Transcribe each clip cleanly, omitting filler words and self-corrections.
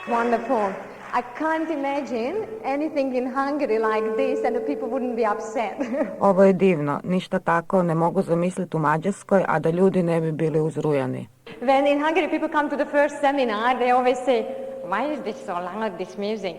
Wonderful. I can't imagine anything in Hungary like this and the people wouldn't be upset. Ovo je divno, ništa tako ne mogu zamisliti u Mađarskoj, a da ljudi ne bi bili uzrujani. When in Hungary people come to the first seminar, they always say, why is this so loud, this music?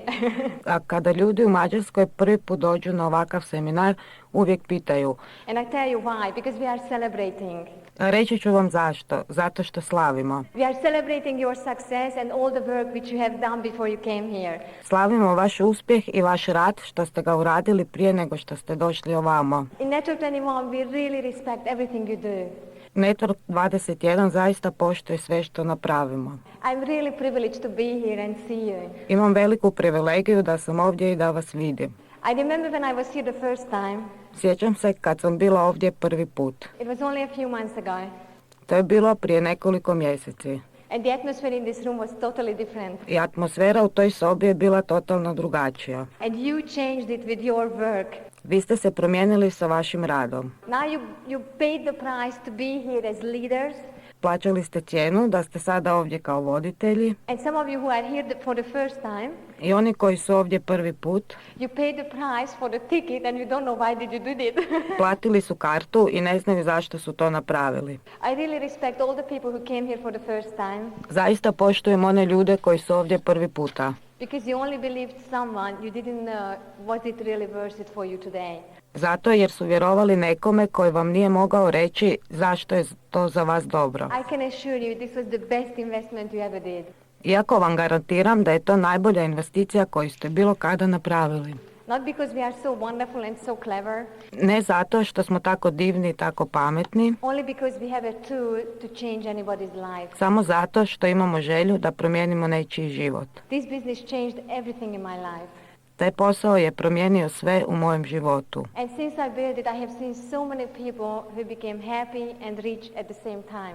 A kada ljudi u Mađarskoj prvi put dođu na ovakav seminar, uvijek pitaju. And I tell you why, because we are celebrating. Reći ću vam zašto, zato što slavimo. We are celebrating your success and all the work which you have done before you came here. Slavimo vaš uspjeh i vaš rad što ste ga uradili prije nego što ste došli ovamo. In N21 we really respect everything you do. Network 21 zaista poštuje sve što napravimo. I'm really privileged to be here and see you. Imam veliku privilegiju da sam ovdje i da vas vidim. I remember when I was here the first time. Sjećam se kad sam bila ovdje prvi put. It was only a few months ago. To je bilo prije nekoliko mjeseci. And the atmosphere in this room was totally different. I atmosfera u toj sobi je bila totalno drugačija. And you changed it with your work. Vi ste se promijenili sa vašim radom. Now you paid the price to be here as leaders. Plaćali ste cijenu da ste sada ovdje kao voditelji. And some of you who are here for the first time. I oni koji su ovdje prvi put. You paid the price for the ticket and you don't know why did you do it. Platili su kartu i ne znaju zašto su to napravili. I really respect all the people who came here for the first time. Zaista poštujem one ljude koji su ovdje prvi puta. Because you only believed someone, you didn't know was it really worth it for you today. Zato jer su vjerovali nekome koji vam nije mogao reći zašto je to za vas dobro. I can assure you this was the best investment you ever did. Iako vam garantiram da je to najbolja investicija koju ste bilo kada napravili. Not because we are so wonderful and so clever. Ne zato što smo tako divni i tako pametni. Only because we have a tool to change anybody's life. Samo zato što imamo želju da promijenimo nečiji život. This business changed everything in my life. Taj posao je promijenio sve u mojem životu. And since I built it, I have seen so many people who became happy and rich at the same time.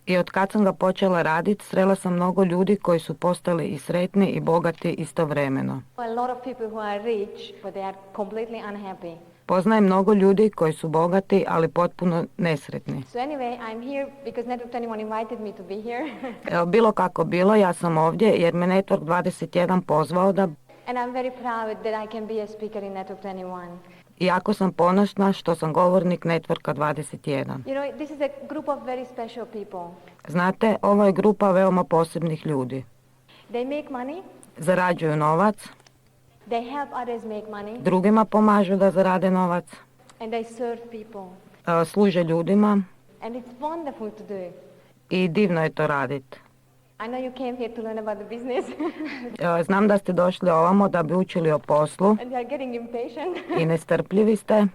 I od kad sam ga počela raditi, srela sam mnogo ljudi koji su postali i sretni i bogati istovremeno. A lot of people who are rich, but they are completely unhappy. Poznajem mnogo ljudi koji su bogati, ali potpuno nesretni. So anyway, I'm here because N21 invited me to be here. Evo, bilo kako bilo, ja sam ovdje jer me Network 21 pozvao da... And I'm very proud that I can be a speaker in N21. I jako sam ponosna što sam govornik Networka 21. You know, this is a group of very special people. Znate, ovo je grupa veoma posebnih ljudi. They make money. Zarađuju novac. They help others make money. Drugima pomažu da zarade novac. And they serve people. Služe ljudima. And it's wonderful to do. I divno je to raditi. I know you came here to learn about the business. Znam da ste došli ovamo da bi učili o poslu. And you are getting impatient. I nestrpljivi ste.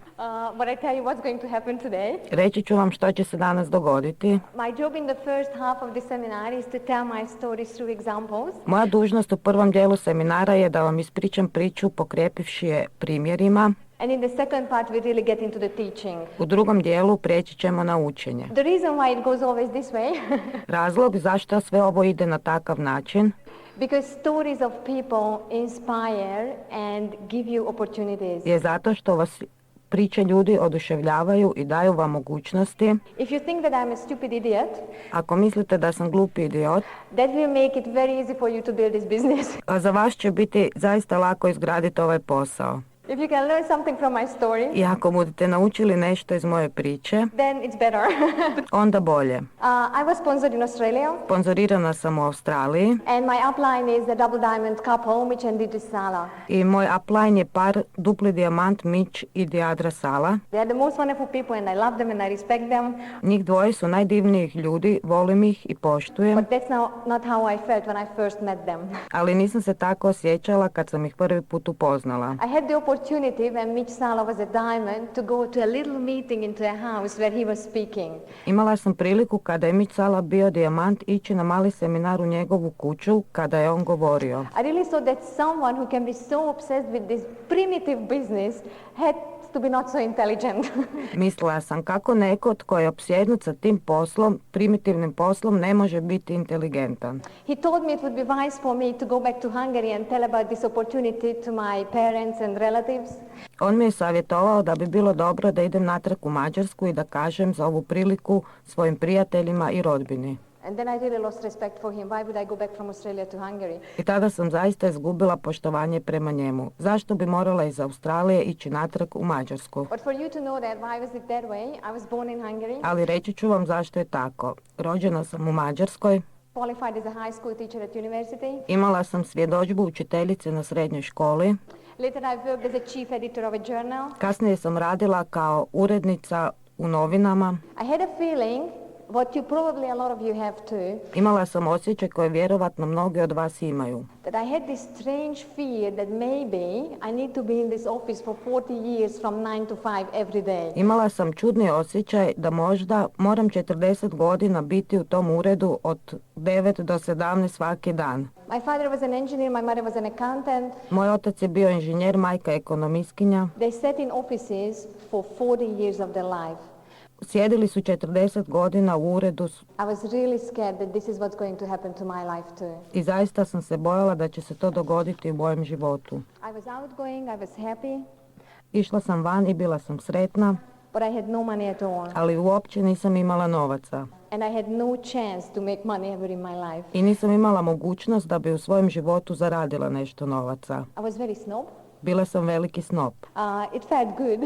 But I tell you what's going to happen today. Reći ću vam što će se danas dogoditi. My job in the first half of the seminar is to tell my stories through examples. Moja dužnost u prvom dijelu seminara je da vam ispričam priču pokrijepivši je primjerima. And in the second part we really get into the teaching. U drugom dijelu prijeći ćemo na učenje. The reason why it goes always this way. Razlog zašto sve ovo ide na takav način. Because stories of people inspire and give you opportunities. Je zato što vas priče ljudi oduševljavaju i daju vam mogućnosti. If you think that I'm a stupid idiot, ako mislite da sam glupi idiot, that will make it very easy for you to build this business. A za vas će biti zaista lako izgraditi ovaj posao. If you can learn something from my story, I ako budete naučili nešto iz moje priče, then it's better. onda bolje. I was sponsored in Australia. Sponzorirana sam u Australiji. And my upline is the double diamond couple, Mitch and Didi Sala. I moj upline je par dupli dijamant Mitch i Dijadra Sala. They are the most wonderful people and I love them and I respect them. Njih dvoje su najdivnijih ljudi, volim ih i poštujem. But that's not how I felt when I first met them. Ali nisam se tako osjećala kad sam ih prvi put upoznala. I had the opportunity when Mitch Sala was a diamond to go to a little meeting into a house where he was speaking. Imala sam priliku kada je Mitch Sala bio dijamant ići na mali seminar u njegovu kuću kada je on govorio. I really saw that someone who can be so obsessed with this primitive business had to be not so intelligent. Mislila sam kako neko tko je opsjednut sa tim poslom, primitivnim poslom, ne može biti inteligentan. He told me it would be wise for me to go back to Hungary and tell about this opportunity to my parents and relatives. On mi je savjetovao da bi bilo dobro da idem natrag u Mađarsku i da kažem za ovu priliku svojim prijateljima i rodbini. And then I really lost respect for him. Why would I go back from Australia to Hungary? I tada sam zaista izgubila poštovanje prema njemu. Zašto bi morala iz Australije ići natrag u Mađarsku? But for you to know that, why was it that way? I was born in Hungary, Ali reći ću vam zašto je tako. Rođena sam u Mađarskoj, qualified as a high school teacher at university. imala sam svjedodžbu učiteljice na srednjoj školi. Later I worked as a chief editor of a journal. Kasnije sam radila kao urednica u novinama. I had a feeling, what you probably a lot of you have too, Imala sam osjećaj koje vjerovatno mnogi od vas imaju. that I had this strange fear that maybe I need to be in this office for 40 years from 9 to 5 every day. Imala sam čudni osjećaj da možda moram 40 godina biti u tom uredu od 9 do 17 svaki dan. My father was an engineer, my mother was an accountant. Moj otac je bio inženjer, majka ekonomistkinja. They sat in offices for 40 years of their life. Sjedili su 40 godina u uredu I was really scared that this is what's going to happen to my life too. i zaista sam se bojala da će se to dogoditi u mojem životu. I was outgoing, I was happy, Išla sam van i bila sam sretna, but I had no money at all. ali uopće nisam imala novaca. And I had no chance to make money ever in my life. I nisam imala mogućnost da bi u svojem životu zaradila nešto novaca. I was very snob. Bila sam veliki snop It felt good,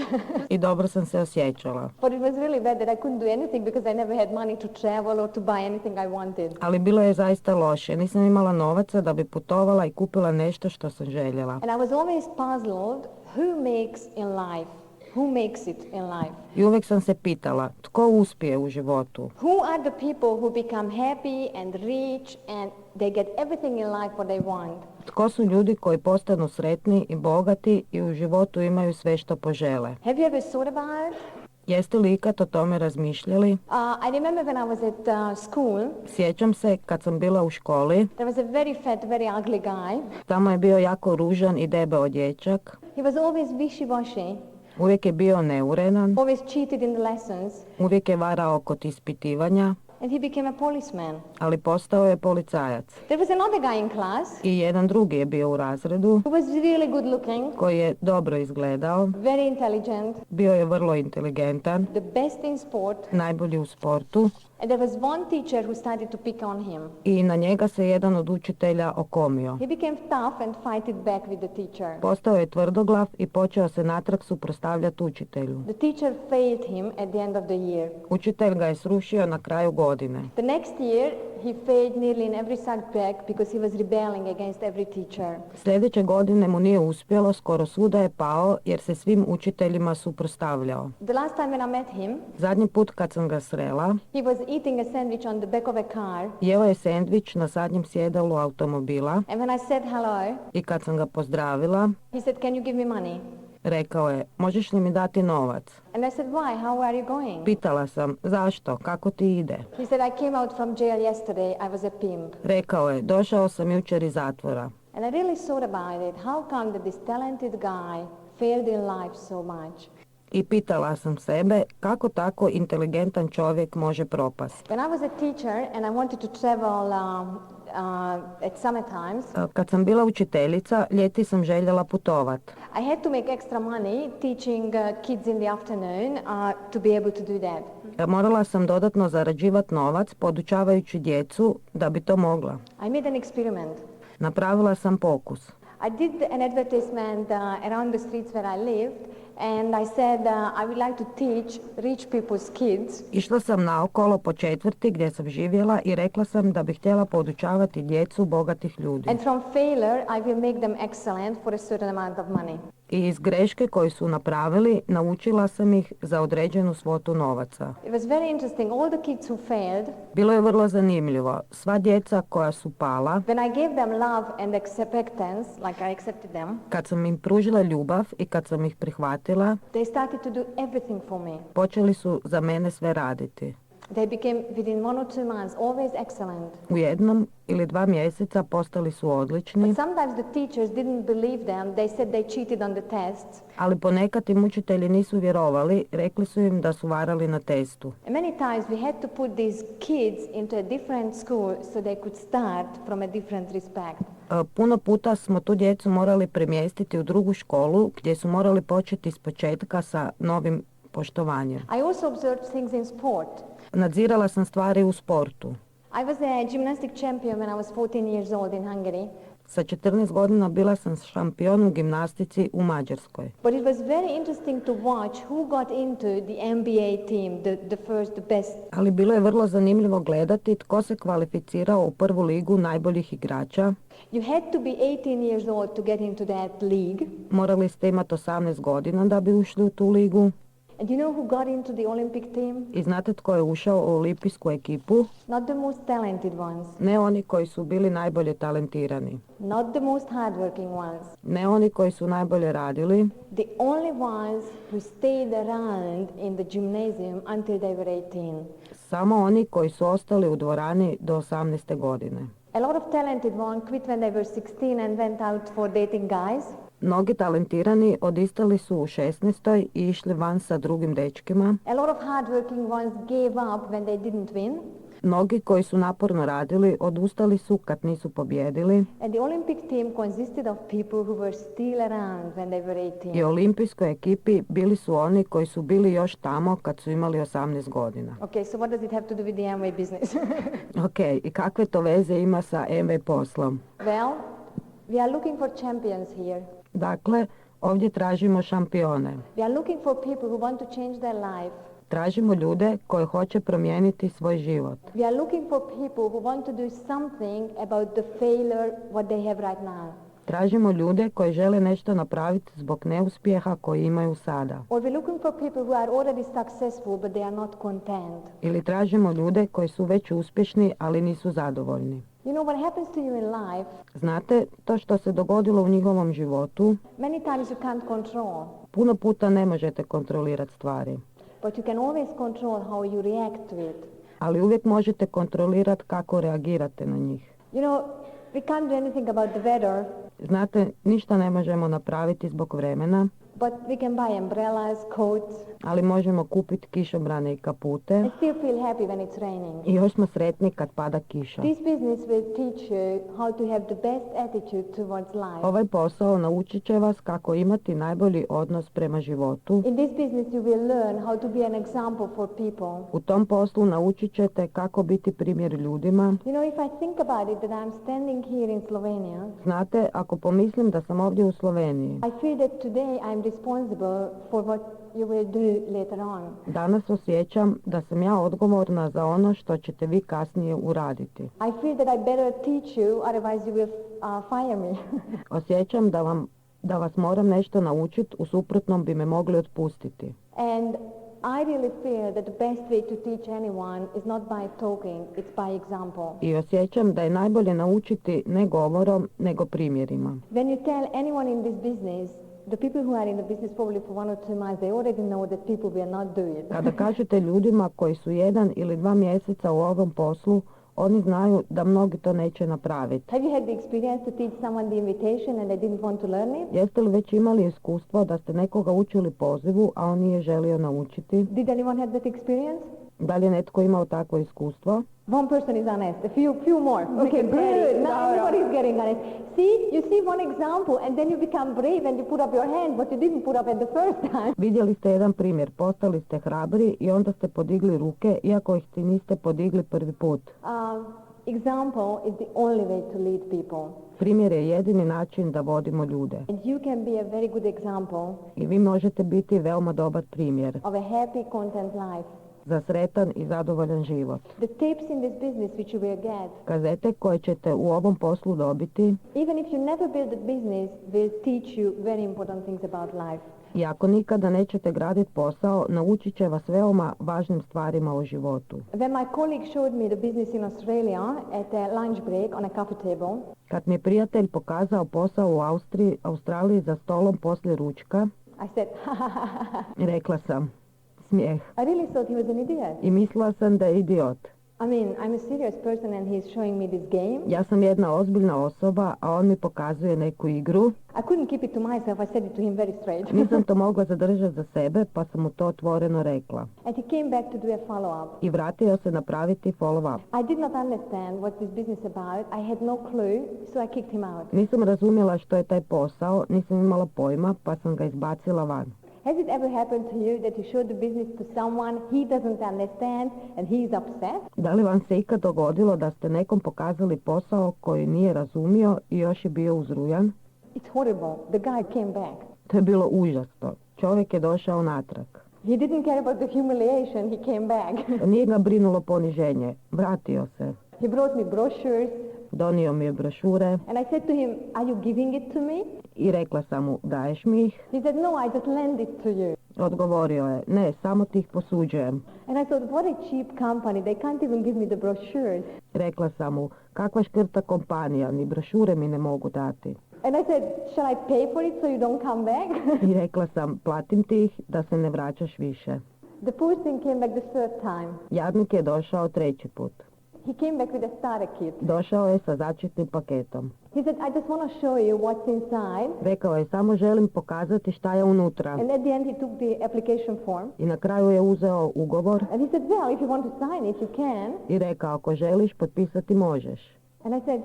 i dobro sam se osjećala. but it was really bad that I couldn't do anything because I never had money to travel or to buy anything I wanted. Ali bilo je zaista loše. Nisam imala novaca da bi putovala i kupila nešto što sam željela. And I was always puzzled, who makes in life? Who makes it in life? I uvijek sam se pitala, tko uspije u životu? Who are the people who become happy and rich and they get everything in life what they want? Tko su ljudi koji postanu sretni i bogati i u životu imaju sve što požele? Have you ever thought about it? Jeste li ikad o tome razmišljali? I remember when I was at school, Sjećam se kad sam bila u školi, there was a very fat, very ugly guy. tamo je bio jako ružan i debeo dječak. He was always wishy-washy, Uvijek je bio neuredan, always cheated in the lessons, uvijek je varao kod ispitivanja, and he became a policeman. ali postao je policajac. There was another guy in class I jedan drugi je bio u razredu who was really good looking, koji je dobro izgledao, very intelligent, bio je vrlo inteligentan, the best in sport, najbolji u sportu and there was one teacher who started to pick on him. i na njega se jedan od učitelja okomio. He became tough and fighted back with the teacher. Postao je tvrdoglav i počeo se natrag suprotstavljati učitelju. The teacher failed him at the end of the year. Učitelj ga je srušio na kraju godine. The next year, he failed nearly in every subject because he was rebelling against every teacher. Sljedeće godine mu nije uspjelo, skoro svuda je pao jer se svim učiteljima suprotstavljao. The last time when I met him, Zadnji put kad sam ga srela, he was eating a sandwich on the back of a car, jeo je sendvič na zadnjem sjedalu automobila and when I said hello, i kad sam ga pozdravila, he said, "Can you give me money?" rekao je, možeš li mi dati novac? And I said, "Why? How are you going?" Pitala sam, zašto, kako ti ide? He said, "I came out from jail yesterday. I was a pimp." Rekao je, došao sam jučer iz zatvora. And I really thought about it. How come that this talented guy failed in life so much? I pitala sam sebe, kako tako inteligentan čovjek može propast. When I was a teacher and I wanted to travel at summer times, Kad sam bila učiteljica, ljeti sam željela putovat. I had to make extra money teaching kids in the afternoon to be able to do that. Morala sam dodatno zarađivat novac podučavajući djecu da bi to mogla. I made an experiment. Napravila sam pokus. I did an advertisement around the streets where I lived, and I said I would like to teach rich people's kids. Išla sam naokolo po četvrti gdje sam živjela i rekla sam da bih htjela podučavati djecu bogatih ljudi. And from failure, I will make them excellent for a certain amount of money. I iz greške koju su napravili, naučila sam ih za određenu svotu novaca. It was very interesting. All the kids who failed, Bilo je vrlo zanimljivo. Sva djeca koja su pala, when I gave them love and acceptance, like I accepted them, kad sam im pružila ljubav i kad sam ih prihvatila, they started to do everything for me. počeli su za mene sve raditi. They became, within 1 or 2 months, always excellent. U 1 ili 2 mjeseca postali su odlični, But sometimes the teachers didn't believe them. They said they cheated on the tests. ali ponekad im učitelji nisu vjerovali, rekli su im da su varali na testu. And many times we had to put these kids into a different school so they could start from a different respect. Puno puta smo tu djecu morali premjestiti u drugu školu gdje su morali početi iz početka sa novim poštovanjem. I also observed things in sport. Nadzirala sam stvari u sportu. I was a gymnastic champion when I was 14 years old in Hungary. Sa 14 godina bila sam šampion u gimnastici u Mađarskoj. But it was very interesting to watch who got into the NBA team, the best. Ali bilo je vrlo zanimljivo gledati tko se kvalificirao u prvu ligu najboljih igrača. You had to be 18 years old to get into that league. Morali ste imati 18 godina da bi ušli u tu ligu. And you know who got into the Olympic team? I znate tko je ušao u olimpijsku ekipu? Not the most talented ones. Ne oni koji su bili najbolje talentirani. Not the most hardworking ones. Ne oni koji su najbolje radili. The only ones who stayed around in the gymnasium until they were 18. Samo oni koji su ostali u dvorani do 18. godine. A lot of talented ones quit when they were 16 and went out for dating guys. Mnogi talentirani odistali su u 16. i išli van sa drugim dečkima. A lot of hardworking ones gave up when they didn't win. Mnogi koji su naporno radili odustali su kad nisu pobjedili. And the Olympic team consisted of people who were still around when they were 18. I u olimpijskoj ekipi bili su oni koji su bili još tamo kad su imali 18 godina. Okay, so what does it have to do with the Amway business? Ok, i kakve to veze ima sa MV poslom? Well, we are looking for champions here. Dakle, ovdje tražimo šampione. We are looking for people who want to change their life. Tražimo ljude koji hoće promijeniti svoj život. We are looking for people who want to do something about the failure what they have right now. Tražimo ljude koji žele nešto napraviti zbog neuspjeha koji imaju sada. Or we're looking for people who are already successful but they are not content. Ili tražimo ljude koji su već uspješni, ali nisu zadovoljni. You know what happens to you in life? Znate, to što se dogodilo u njihovom životu, Many times you can't control, puno puta ne možete kontrolirati stvari. but you can always control how you react to it. Ali uvijek možete kontrolirati kako reagirate na njih. You know, we can't do anything about the weather, Znate, ništa ne možemo napraviti zbog vremena, but we can buy umbrellas, coats, ali možemo kupiti kišobrane i kapute and still feel happy when it's raining. i još smo sretni kad pada kiša. This business will teach you how to have the best attitude towards life. Ovaj posao naučit će vas kako imati najbolji odnos prema životu. In this business you will learn how to be an example for people. U tom poslu naučit ćete kako biti primjer ljudima. You know, if I think about it that I'm standing here in Slovenia, Znate, ako pomislim da sam ovdje u Sloveniji, I feel that today I'm responsible for what you will do later on. danas osjećam da sam ja odgovorna za ono što ćete vi kasnije uraditi. I feel that I better teach you, otherwise you will fire me. Osjećam da vas moram nešto naučiti, u suprotnom bi me mogli otpustiti. And I really feel that the best way to teach anyone is not by talking, it's by example. I osjećam da je najbolje naučiti ne govorom, nego primjerima. When you tell anyone in this business, the people who are in the business probably for 1 or 2 months, they already know that people will not do it. Kada kažete ljudima koji su 1 ili 2 mjeseca u ovom poslu, oni znaju da mnogi to neće napraviti. Have you had the experience to teach someone the invitation and they didn't want to learn it? Jeste li već imali iskustvo da ste nekoga učili pozivu, a on nije želio naučiti? Did anyone have that experience? Da li je netko imao takvo iskustvo? One person is honest, a few more. Okay, good. Now everybody is getting honest. See, you see one example and then you become brave and you put up your hand, but you didn't put up at the first time. Vidjeli ste jedan primjer, postali ste hrabri i onda ste podigli ruke, iako ih niste podigli prvi put. Example is the only way to lead people. Primjer je jedini način da vodimo ljude. And you can be a very good example I vi možete biti veoma dobar primjer of a happy, content life. za sretan i zadovoljan život. The tips in this business which you will get, Kazete koje ćete u ovom poslu dobiti, even if you never build a business, will teach you very important things about life. i ako nikada nećete graditi posao, naučit će vas veoma važnim stvarima o životu. When my colleague showed me the business in Australia at a lunch break on a coffee table, Kad mi je prijatelj pokazao posao u Australiji za stolom poslije ručka, I said, rekla sam, smijeh. I really thought he was an idiot. I mislila sam da je idiot. I mean, I'm a serious person and he's showing me this game. Ja sam jedna ozbiljna osoba, a on mi pokazuje neku igru. I couldn't keep it to myself, I said it to him very straight. Nisam to mogla zadržati za sebe, pa sam mu to otvoreno rekla. And he came back to do a follow-up. I vratio se napraviti follow-up. I did not understand what this business about. I had no clue, so I kicked him out. Nisam razumjela što je taj posao, nisam imala pojma, pa sam ga izbacila van. Has it ever happened to you that you showed the business to someone he doesn't understand and he's upset? Da li vam se ikad dogodilo da ste nekom pokazali posao koji nije razumio i još je bio uzrujan? It's horrible. The guy came back. To je bilo užasno. Čovjek je došao natrag. He didn't care about the humiliation. He came back. Nije ga brinulo poniženje. Vratio se. He brought me brochures. Donio mi je brošure. And I said to him, are you giving it to me? I rekla sam mu, daješ mi ih? He said, no, I just lend it to you. Odgovorio je, ne, samo ti ih posuđujem. And I thought, what a cheap company. They can't even give me the brochures. Rekla sam mu, kakva škrta kompanija, ni brošure mi ne mogu dati. And I said, shall I pay for it so you don't come back? I rekla sam, platim ti ih da se ne vraćaš više. The poor thing came back the third time. Jadnik je došao treći put. He came back with a starter kit. Došao je sa začetnim paketom. He said, I just want to show you what's inside. Rekao je, samo želim pokazati šta je unutra. And at the end he took the application form. I na kraju je uzeo ugovor. And he said, well, if you want to sign it, you can. I rekao, ako želiš, potpisati možeš. And I said,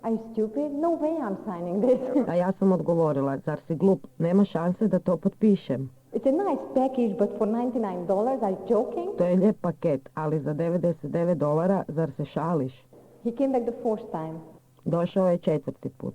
are you stupid? No way I'm signing this. A ja sam odgovorila, zar si glup, nema šanse da to potpišem. It's a nice package, but for $99, are you joking? To je lijep paket, ali za $99, zar se šališ? He came back the fourth time. Došao je četvrti put.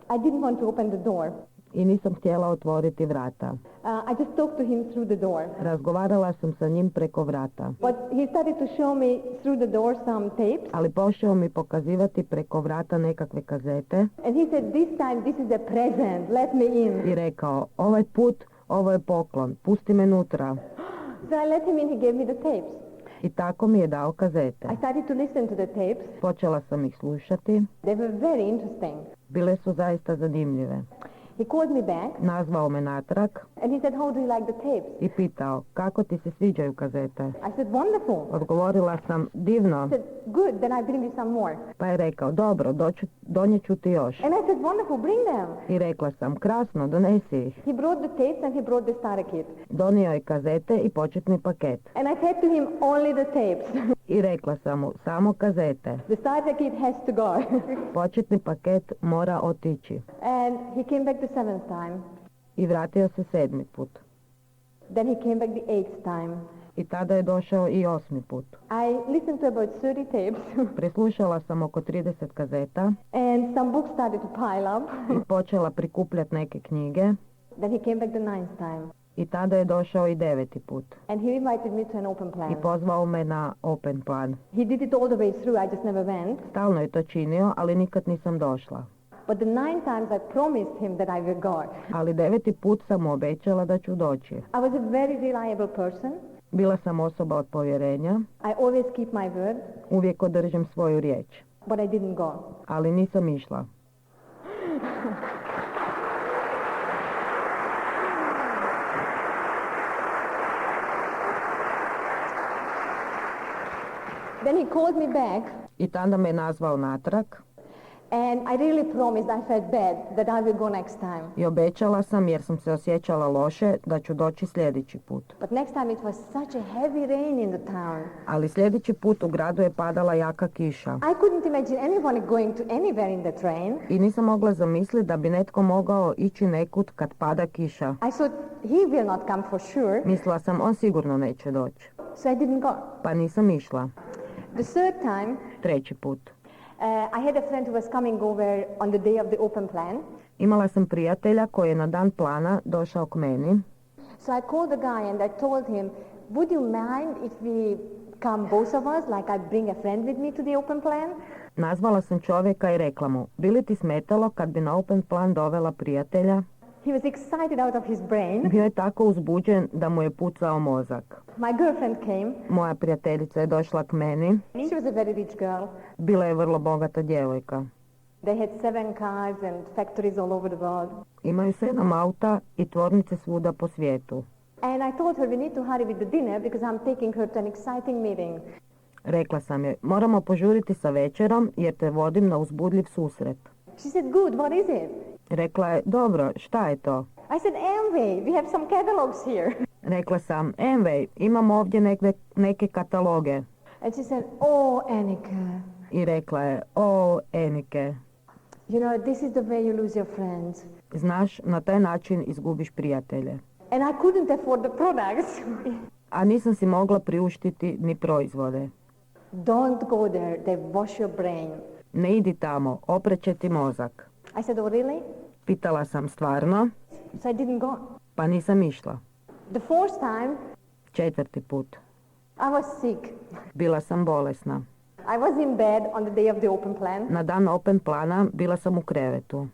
I didn't want to open the door. I nisam htjela otvoriti vrata. I just talked to him through the door. Razgovarala sam sa njim preko vrata. But he started to show me through the door some tapes. Ali počeo mi pokazivati preko vrata nekakve kazete. And he said, this time this is a present, let me in. I rekao, ovaj put, ovo je poklon, pusti me nutra. So I let him in, he gave me the tapes. I tako mi je dao kazete. I started to listen to the tapes. Počela sam ih slušati. They were very interesting. Bile su zaista zanimljive. He called me back. Nazvao me natrag. And he said, how do you like the tapes? I pitao, kako ti se sviđaju kazete? I said, wonderful. Odgovorila sam, divno. He said, good, then I bring you some more. Pa je rekao, dobro, donijet ću ti još. And I said, wonderful, bring them. I rekla sam, krasno, donesi ih. He brought the tapes and he brought the starter kit. Donio je kazete i početni paket. And I said to him, only the tapes. I rekla sam mu, samo kazete. The starter kit has to go. Početni paket mora otići. And he came back the seventh time. I vratio se 7. put. Then he came back the eighth time. I tada je došao i 8. put. I listened to about 30 tapes. Preslušala sam oko 30 kazeta. And some books started to pile up. I počela prikupljati neke knjige. Then he came back the ninth time. I tada je došao i 9. put. And he invited me to an open plan. I pozvao me na open plan. He did it all the way through, I just never went. Stalno je to činio, ali nikad nisam došla. But the 9 times I promised him that I will go. Ali 9. put sam mu obećala da ću doći. I was a very reliable person. Bila sam osoba od povjerenja. I always keep my word. Uvijek održim svoju riječ. But I didn't go. Ali nisam išla. Then he called me back. I tada me nazvao natrag. And I really promised, I felt bad, that I will go next time. I obećala sam, jer sam se osjećala loše, da ću doći sljedeći put. But next time it was such a heavy rain in the town. Ali sljedeći put u gradu je padala jaka kiša. I couldn't imagine anyone going to anywhere in the train. I nisam mogla zamisliti da bi netko mogao ići nekud kad pada kiša. I thought, he will not come for sure. Mislila sam, on sigurno neće doći. So I didn't go. Pa nisam išla. The third time, 3. put. I had a friend who was coming over on the day of the open plan. Imala sam prijatelja koji je na dan plana došao k meni. So I called the guy and I told him, would you mind if we come both of us, like I bring a friend with me to the open plan? Nazvala sam čovjeka i rekla mu, bi li ti smetalo kad bi na open plan dovela prijatelja? He was excited out of his brain. Bio je tako uzbuđen da mu je pucao mozak. My girlfriend came. Moja prijateljica je došla k meni. She was a very rich girl. Bila je vrlo bogata djevojka. They had 7 cars and factories all over the world. Imaju 7 auta i tvornice svuda po svijetu. And I told her we need to hurry with the dinner because I'm taking her to an exciting meeting. Rekla sam joj, moramo požuriti sa večerom jer te vodim na uzbudljiv susret. She said, good, what is it? Rekla je, dobro, šta je to? I said, Amway, we have some catalogs here. Rekla sam, Amway, imam ovdje neke kataloge. And she said, oh, Annika. I rekla je, o, Enike. You know, this is the way you lose your friends. Znaš, na taj način izgubiš prijatelje. And I couldn't afford the products. A nisam si mogla priuštiti ni proizvode. Don't go there, they wash your brain. Ne idi tamo, opreće ti mozak. I said, oh really? Pitala sam stvarno, So I didn't go. pa nisam išla. The fourth time, 4. put. I was sick. Bila sam bolesna. I was in bed on the day of the open plan. Na dan open plana bila sam u krevetu.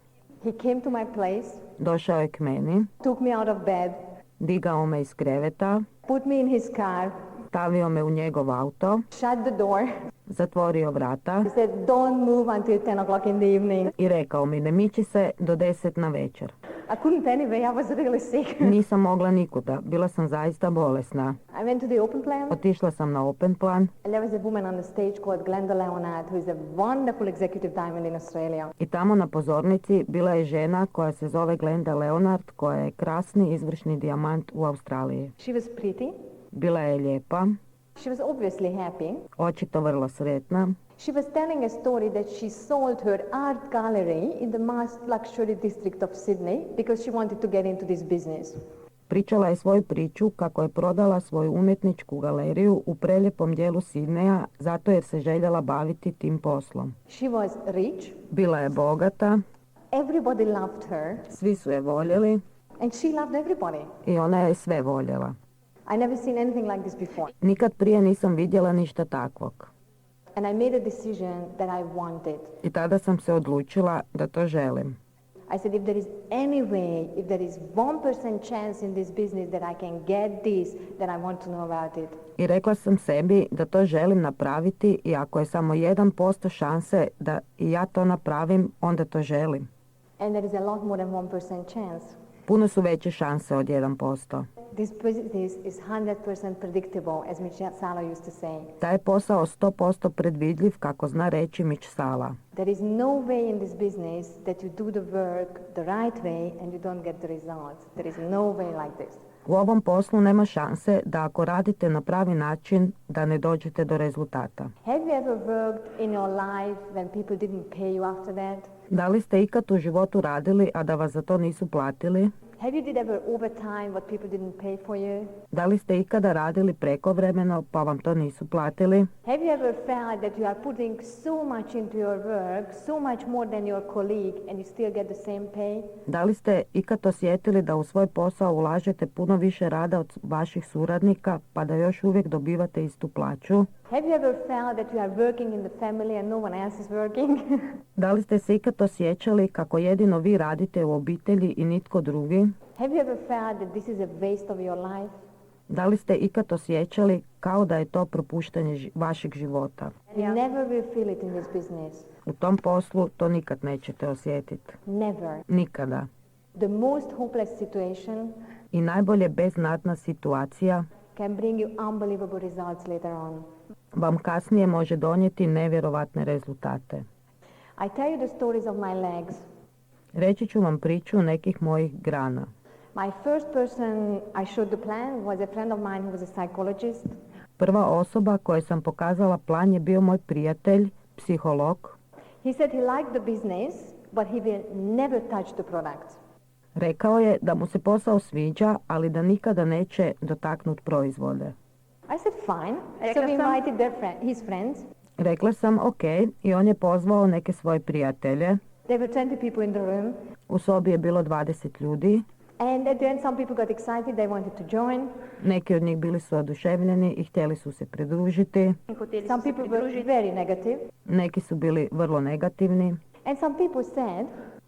He came to my place, Došao je k meni, took me out of bed, digao me iz kreveta, put me in his car, stavio me u njegov auto, shut the door. zatvorio vrata He said, don't move until 10 o'clock in the evening. i rekao mi ne miči se do 10 na večer. I couldn't anyway, I was really sick. Nisam mogla nikuda, bila sam zaista bolesna. I went to the open plan, Otišla sam na open plan and there was a woman on the stage called Glenda Leonard, who is a wonderful executive diamond in Australia. i tamo na pozornici bila je žena koja se zove Glenda Leonard, koja je krasni izvršni dijamant u Australiji. She was pretty. Bila je lijepa, She was obviously happy. očito vrlo sretna. She was telling a story that she sold her art gallery in the mass luxury district of Sydney because she wanted to get into this business. Pričala je svoju priču kako je prodala svoju umjetničku galeriju u prelijepom dijelu Sidneja zato jer se željela baviti tim poslom. She was rich. Bila je bogata, Everybody loved her, svi su je voljeli and she loved everybody. i ona je sve voljela. I never seen anything like this before. Nikad prije nisam vidjela ništa takvog. And I made a decision that I wanted. I tada sam se odlučila da to želim. I said, if there is any way, if there is 1% chance in this business that I can get this, then I want to know about it. I rekla sam sebi da to želim napraviti i ako je samo 1% šanse da i ja to napravim, onda to želim. And there is a lot more than 1% chance. Puno su veće šanse od 1%. This business is 100% predictable, as Michelle Sala used to say. Taj je posao 100% predvidljiv, kako zna reći Mitch Sala. There is no way in this business that you do the work the right way and you don't get the results. There is no way like this. U ovom poslu nema šanse da ako radite na pravi način da ne dođete do rezultata. Have you ever worked in your life when people didn't pay you after that? Da li ste ikad u životu radili, a da vas za to nisu platili? Have you did ever overtime what people didn't pay for you? Da li ste ikada radili prekovremeno, pa vam to nisu platili? Have you ever felt that you are putting so much into your work, so much more than your colleague, and you still get the same pay? Da li ste ikad osjetili da u svoj posao ulažete puno više rada od vaših suradnika, pa da još uvijek dobivate istu plaću? Have you ever felt that you are working in the family and no one else is working? Da li ste se ikad osjećali kako jedino vi radite u obitelji i nitko drugi? Have you ever felt that this is a waste of your life? Da li ste ikad osjećali kao da je to propuštanje vašeg života? You never will feel it in this business. U tom poslu to nikad nećete osjetiti. Never. Nikada. The most hopeless situation I najbolje beznadna situacija can bring you unbelievable results later on. vam kasnije može donijeti nevjerovatne rezultate. I tell you the stories of my legs. Reći ću vam priču nekih mojih grana. My first person I showed the plan was a friend of mine who was a psychologist. Prva osoba kojoj sam pokazala plan je bio moj prijatelj, psiholog. He said he liked the business, but he will never touch the products. Rekao je da mu se posao sviđa, ali da nikada neće dotaknuti proizvode. I said fine. So we invited his friends. Rekla sam ok i on je pozvao neke svoje prijatelje. There were 20 people in the room. U sobi je bilo 20 ljudi. And at the end some people got excited, they wanted to join. Neki od njih bili su oduševljeni i htjeli su se pridružiti. Some people were very negative. Neki su bili vrlo negativni. And some people said,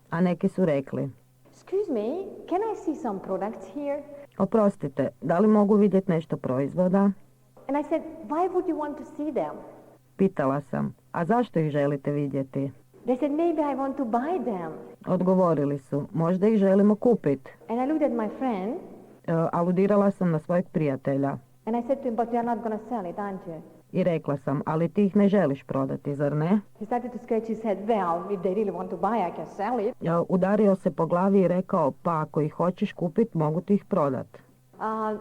A neki su rekli, excuse me, can I see some products here? oprostite, da li mogu vidjeti nešto proizvoda? And I said, why would you want to see them? Pitala sam, a zašto ih želite vidjeti? They said, maybe I want to buy them. Odgovorili su, možda ih želimo kupiti. And I looked at my friend, Aludirala sam na svojeg prijatelja and I said to him, but you're not going to sell it, aren't you? i rekla sam, ali ti ih ne želiš prodati, zar ne? He started to scratch his head. Well, if they really want to buy, I can sell it. Udario se po glavi i rekao, pa ako ih hoćeš kupiti, mogu ti ih prodati.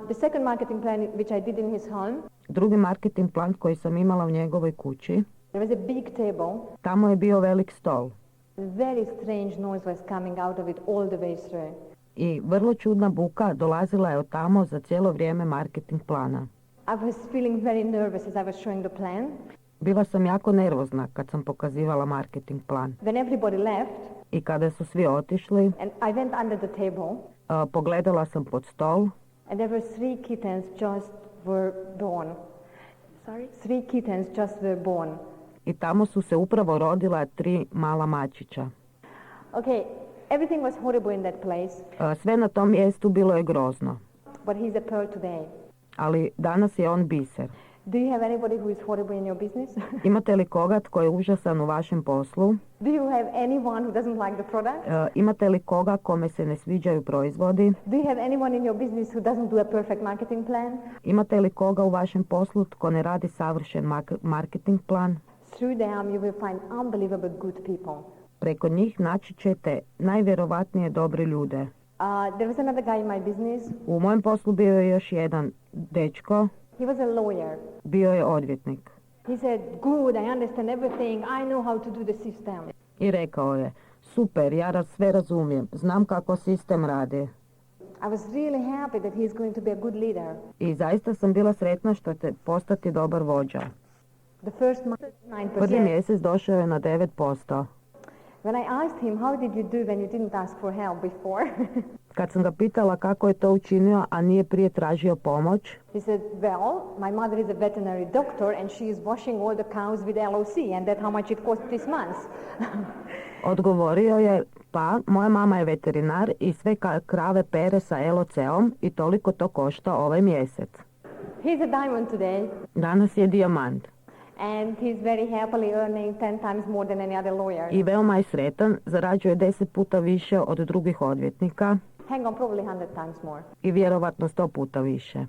The second marketing plan, which I did in his home, Drugi marketing plan koji sam imala u njegovoj kući, there was a big table. tamo je bio velik stol. A very strange noise was coming out of it all the way through. I vrlo čudna buka dolazila je od tamo za cijelo vrijeme marketing plana. I was feeling very nervous as I was showing the plan. Bila sam jako nervozna kad sam pokazivala marketing plan. When everybody left, I kada su svi otišli, and I went under the table, pogledala sam pod stol and there were 3 kittens just were born. Sorry? 3 kittens just were born. i tamo su se upravo rodila 3 mala mačića. Okay, everything was horrible in that place, Sve na tom mjestu bilo je grozno, but he's a pearl today. ali danas je on biser. Do you have anybody who is horrible in your business? Imate li koga tko je užasan u vašem poslu? Do you have anyone who doesn't like the product? Imate li koga kome se ne sviđaju proizvodi? Do you have anyone in your business who doesn't do a perfect marketing plan? Imate li koga u vašem poslu tko ne radi savršen marketing plan? Through them you will find unbelievable good people. Preko njih naći ćete najvjerovatnije dobre ljude. There was another guy in my business. U mojem poslu bio je još jedan dečko, He was a lawyer. bio je odvjetnik. He said, good, I understand everything. I know how to do the system. I rekao je, super, ja sve razumijem, znam kako sistem radi. I was really happy that he is going to be a good leader. I zaista sam bila sretna što će postati dobar vođa. The first month, 9%. Prvi mjesec došao je na 9%. When I asked him, how did you do when you didn't ask for help before? Kad sam ga pitala kako je to učinio, a nije prije tražio pomoć, He said, well, my mother is a veterinary doctor and she is washing all the cows with LOC and that's how much it cost this month. odgovorio je, pa, moja mama je veterinar i sve krave pere sa LOC-om i toliko to košta ovaj mjesec. He's a diamond today Danas je dijamant and he's very happily earning 10 times more than any other lawyer. i veoma je sretan, zarađuje 10 puta više od drugih odvjetnika Hang on, probably 100 times more. i vjerovatno 100 puta više.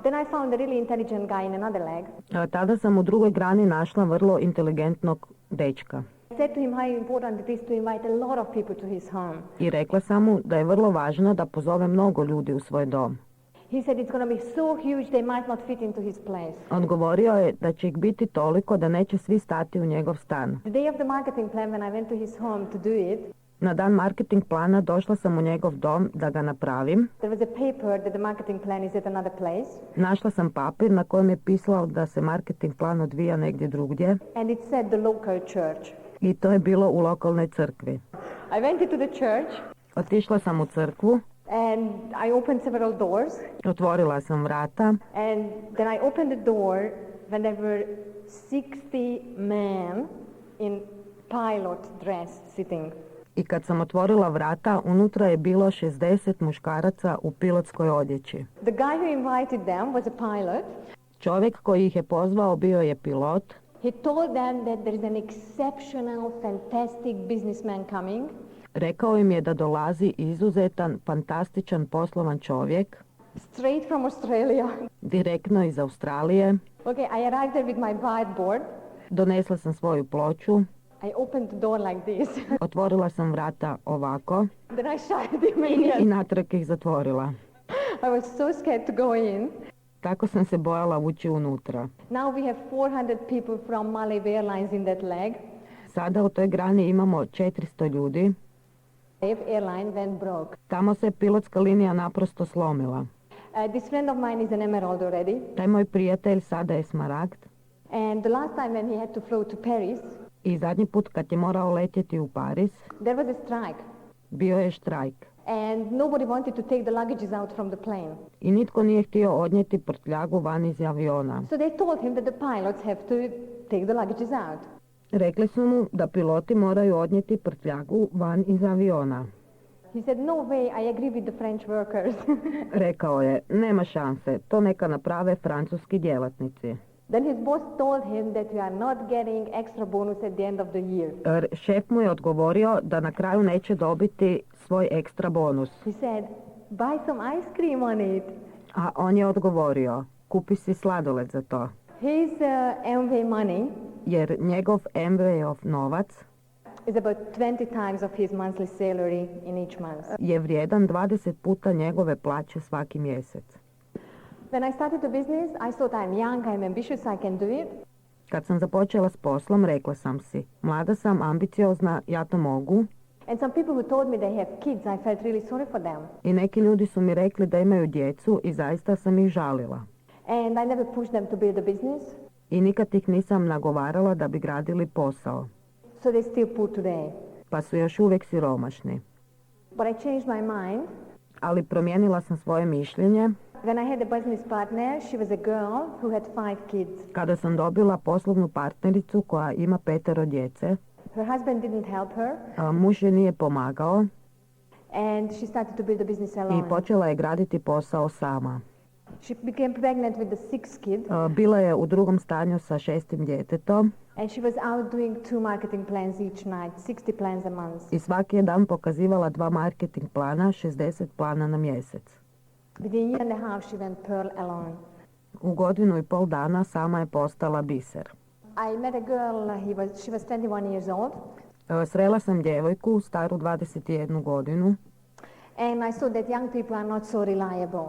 Then I found a really intelligent guy in another leg. Tada sam u drugoj grani našla vrlo inteligentnog dečka I said to him how important it is to invite a lot of people to his home. i rekla sam mu da je vrlo važno da pozove mnogo ljudi u svoj dom. He said it's going to be so huge they might not fit into his place. Odgovorio je da će ih biti toliko da neće svi stati u njegov stan. The day of the marketing plan when I went to his home to do it, Na dan marketing plana došla sam u njegov dom da ga napravim. there was a paper that the marketing plan is at another place Našla sam papir na kojem je pisalo da se marketing plan odvija negdje drugdje and it said the local church. i to je bilo u lokalnoj crkvi. I went into the church Otišla sam u crkvu, and I opened several doors otvorila sam vrata and then I opened the door when there were 60 men in pilot dress sitting. i kad sam otvorila vrata, unutra je bilo 60 muškaraca u pilotskoj odjeći. The guy who invited them was a pilot. Čovjek koji ih je pozvao bio je pilot. He told them that there is an exceptional, fantastic businessman coming. Rekao im je da dolazi izuzetan, fantastičan poslovan čovjek, Straight from Australia. direktno iz Australije. Okay, I arrived there with my whiteboard. Donesla sam svoju ploču, I opened the door like this. otvorila sam vrata ovako Then I shut him in. i natrag ih zatvorila. I was so scared to go in. Tako sam se bojala ući unutra. Now we have 400 people from Malay Airlines in that leg. Sada u toj grani imamo 400 ljudi. Airline went broke. Tamo se pilotska linija naprosto slomila. This friend of mine is an emerald already. Taj moj prijatelj sada je smaragd And the last time when he had to fly to Paris, i zadnji put kad je morao letjeti u Pariz, there was a strike. bio je štrajk. And nobody wanted to take the luggages out from the plane. I nitko nije htio odnijeti prtljagu van iz aviona. So they told him that the pilots have to take the luggages out. Rekli su mu da piloti moraju odnijeti prtljagu van iz aviona. He said, no way, I agree with the French workers. Rekao je, nema šanse, to neka naprave francuski djelatnici. Then his boss told him that we are not getting extra bonus at the end of the year. Šef mu je odgovorio da na kraju neće dobiti svoj ekstra bonus. He said, buy some ice cream on it. A on je odgovorio, kupi si sladoled za to. His MV money Jer njegov MV-ov novac is about 20 times of his monthly salary in each month. je vrijedan 20 puta njegove plaće svaki mjesec. When I started the business, I thought I'm young, I'm ambitious, I can do it. Kad sam započela s poslom, rekla sam si, mlada sam, ambiciozna, ja to mogu. And some people who told me they have kids, I felt really sorry for them. I neki ljudi su mi rekli da imaju djecu i zaista sam ih žalila. And I never pushed them to build a business. I nikad ih nisam nagovarala da bi gradili posao. So they still poor today. Pa su još uvijek siromašni. But I changed my mind. Ali promijenila sam svoje mišljenje. When I had a business partner, she was a girl who had 5 kids. Kada sam dobila poslovnu partnericu koja ima 5 djece. Her husband didn't help her. Muž je nije pomagao. And she started to build a business alone. I počela je graditi posao sama. She became pregnant with the 6th kid. Bila je u drugom stanju sa 6. djetetom. And she was out doing 2 marketing plans each night, 60 plans a month. I svaki je dan pokazivala 2 marketing plana, 60 plana na mjesec. Within a year and a half she went pearl alone. U 1,5 dana sama je postala biser. I met a girl, she was 21 years old. Srela sam djevojku staru 21 godinu. And I saw that young people are not so reliable.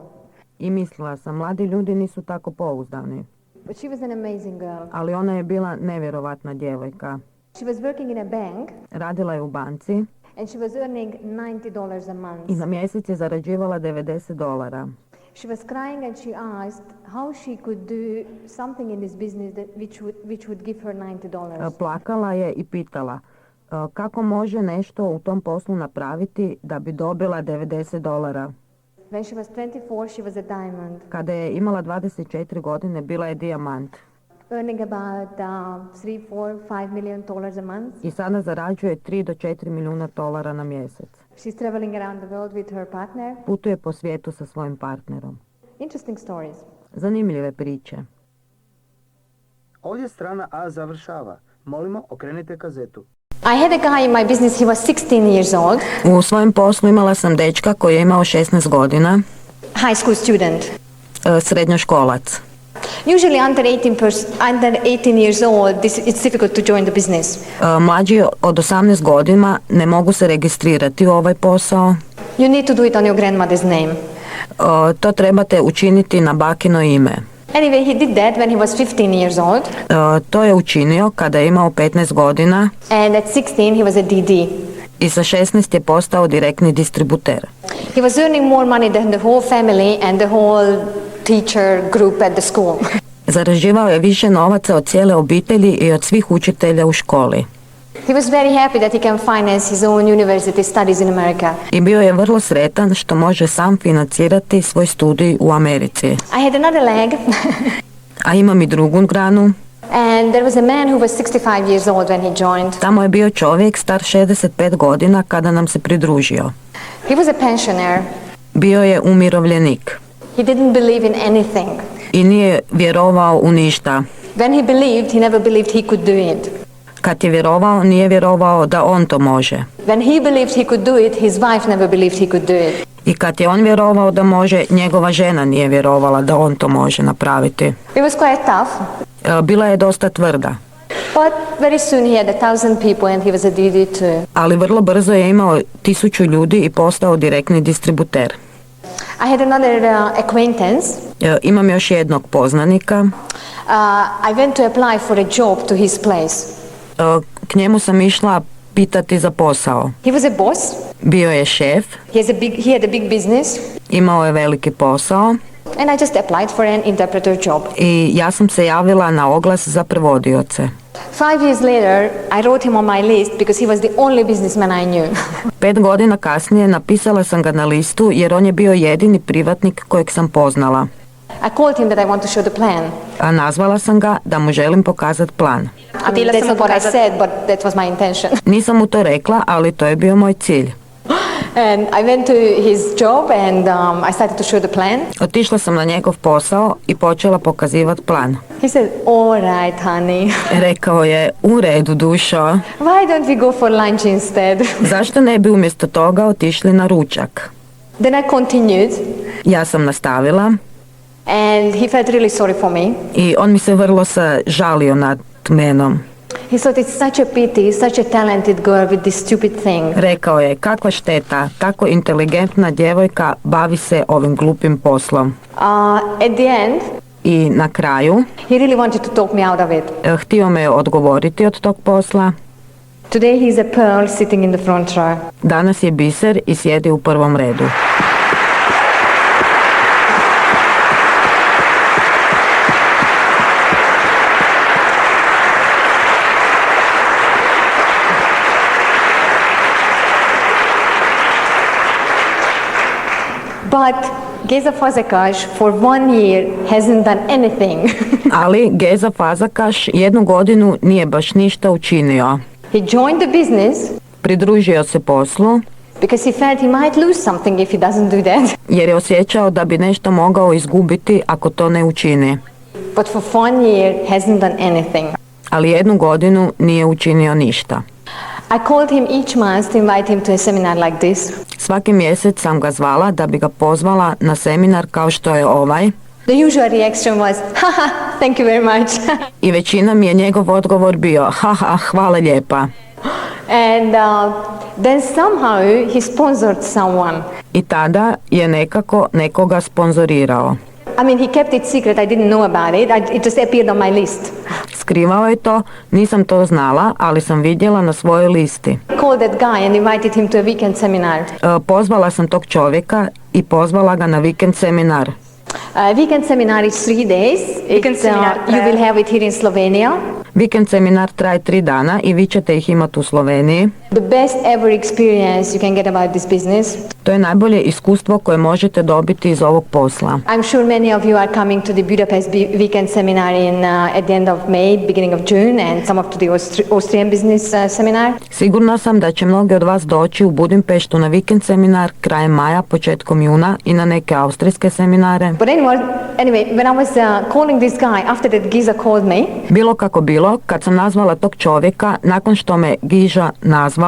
I mislila sam, mladi ljudi nisu tako pouzdani. But she was an amazing girl. Ali ona je bila nevjerovatna djevojka. She was working in a bank. Radila je u banci. And she was earning $90 a month. I na mjesec je zarađivala $90. She was crying and she asked how she could do something in this business which would give her $90. Plakala je i pitala kako može nešto u tom poslu napraviti da bi dobila $90. When she was 24, she was a diamond. Kada je imala 24 godine, bila je dijamant. Earning about $3, $4, $5 million a month. I sada zarađuje $3 do $4 milijuna na mjesec. She's traveling around the world with her partner. Putuje po svijetu sa svojim partnerom. Interesting stories. Zanimljive priče. Ovdje strana A završava. Molimo, okrenite kazetu. I had a guy in my business, he was 16 years old. U svojem poslu imala sam dečka koji je imao 16 godina. High school student. Srednjoškolac. Usually under 18 years old, it's difficult to join the business. Mlađi od 18 godina ne mogu se registrirati u ovaj posao. You need to do it on your grandmother's name. To trebate učiniti na bakino ime. Anyway, he did that when he was 15 years old. To je učinio kada je imao 15 godina. And at 16 he was a DD. I sa 16 je postao direktni distributer. He was earning more money than the whole family and the whole teacher group at the school. Zarađivao je više novaca od cijele obitelji i od svih učitelja u školi. He was very happy that he can finance his own university studies in America. I bio je vrlo sretan što može sam financirati svoj studij u Americi. I had another leg. A imam i drugu granu. And there was a man who was 65 years old when he joined. Tamo je bio čovjek star 65 godina kada nam se pridružio. He was a pensioner. Bio je umirovljenik. He didn't believe in anything. I nije vjerovao u ništa. When he believed, he never believed he could do it. Kad je vjerovao, nije vjerovao da on to može. When he believed he could do it, his wife never believed he could do it. I kad je on vjerovao da može, njegova žena nije vjerovala da on to može napraviti. It was quite tough. Bila je dosta tvrda. But very soon he had 1,000 people and he was a DD too. Ali vrlo brzo je imao 1000 ljudi i postao direktni distributer. I had another acquaintance. Imam još jednog poznanika. I went to apply for a job to his place. K njemu sam išla pitati za posao. He was a boss. Bio je šef. He had a big business. Imao je veliki posao. And I just applied for an interpreter job. I ja sam se javila na oglas za prevodioce. 5 years later, I wrote him on my list because he was the only businessman I knew. 5 godina kasnije napisala sam ga na listu jer on je bio jedini privatnik kojeg sam poznala. I called him that I want to show the plan. A nazvala sam ga da mu želim pokazati plan. That's not what I said, but that was my intention. Nisam mu to rekla, ali to je bio moj cilj. And I went to his job and I started to show the plan. Otišla sam na njegov posao i počela pokazivati plan. He said, all right, honey. Rekao je, u redu, dušo. Why don't we go for lunch instead? Zašto ne bi umjesto toga otišli na ručak? Then I continued. Ja sam nastavila. And he felt really sorry for me. I on mi se vrlo žalio nad menom. He thought it's such a pity, such a talented girl with this stupid thing. Rekao je, kakva šteta, tako inteligentna djevojka bavi se ovim glupim poslom. At the end, I na kraju, he really wanted to talk me out of it. Htio me je odgovoriti od tog posla. Today he is a pearl sitting in the front row. Danas je biser i sjedi u prvom redu. But Geza Farkas for 1 year hasn't done anything. Ali Geza Farkas 1 godinu nije baš ništa učinio. He joined the business Pridružio se poslu because he felt he might lose something if he doesn't do that. jer je osjećao da bi nešto mogao izgubiti ako to ne učini. But for 1 year hasn't done anything. Ali 1 godinu nije učinio ništa. I called him each month to invite him to a seminar like this. Svaki mjesec sam ga zvala da bi ga pozvala na seminar kao što je ovaj. The usual reaction was, haha, thank you very much. I većina mi je njegov odgovor bio, haha, hvala lijepa. And then somehow he sponsored someone. I tada je nekako nekoga sponzorirao. I mean, he kept it secret. I didn't know about it. It just appeared on my list. Skrivao je to, nisam to znala, ali sam vidjela na svojoj listi. I called that guy and invited him to a weekend seminar. Pozvala sam tog čovjeka i pozvala ga na vikend seminar. Weekend seminar is 3 days. You will have it here in Slovenia. Vikend seminar traje 3 dana i vi ćete ih imati u Sloveniji. The best ever experience you can get about this business. To je najbolje iskustvo koje možete dobiti iz ovog posla. I'm sure many of you are coming to the Budapest weekend seminar at the end of May, beginning of June, and some of to the Austrian business seminar. Sigurna sam da će mnogi od vas doći u Budimpeštu na vikend seminar krajem maja, početkom juna i na neke austrijske seminare. But anyway, when I was calling this guy, after that Giza called me. Bilo kako bilo, kad sam nazvala tog čovjeka, nakon što me Giža nazvao,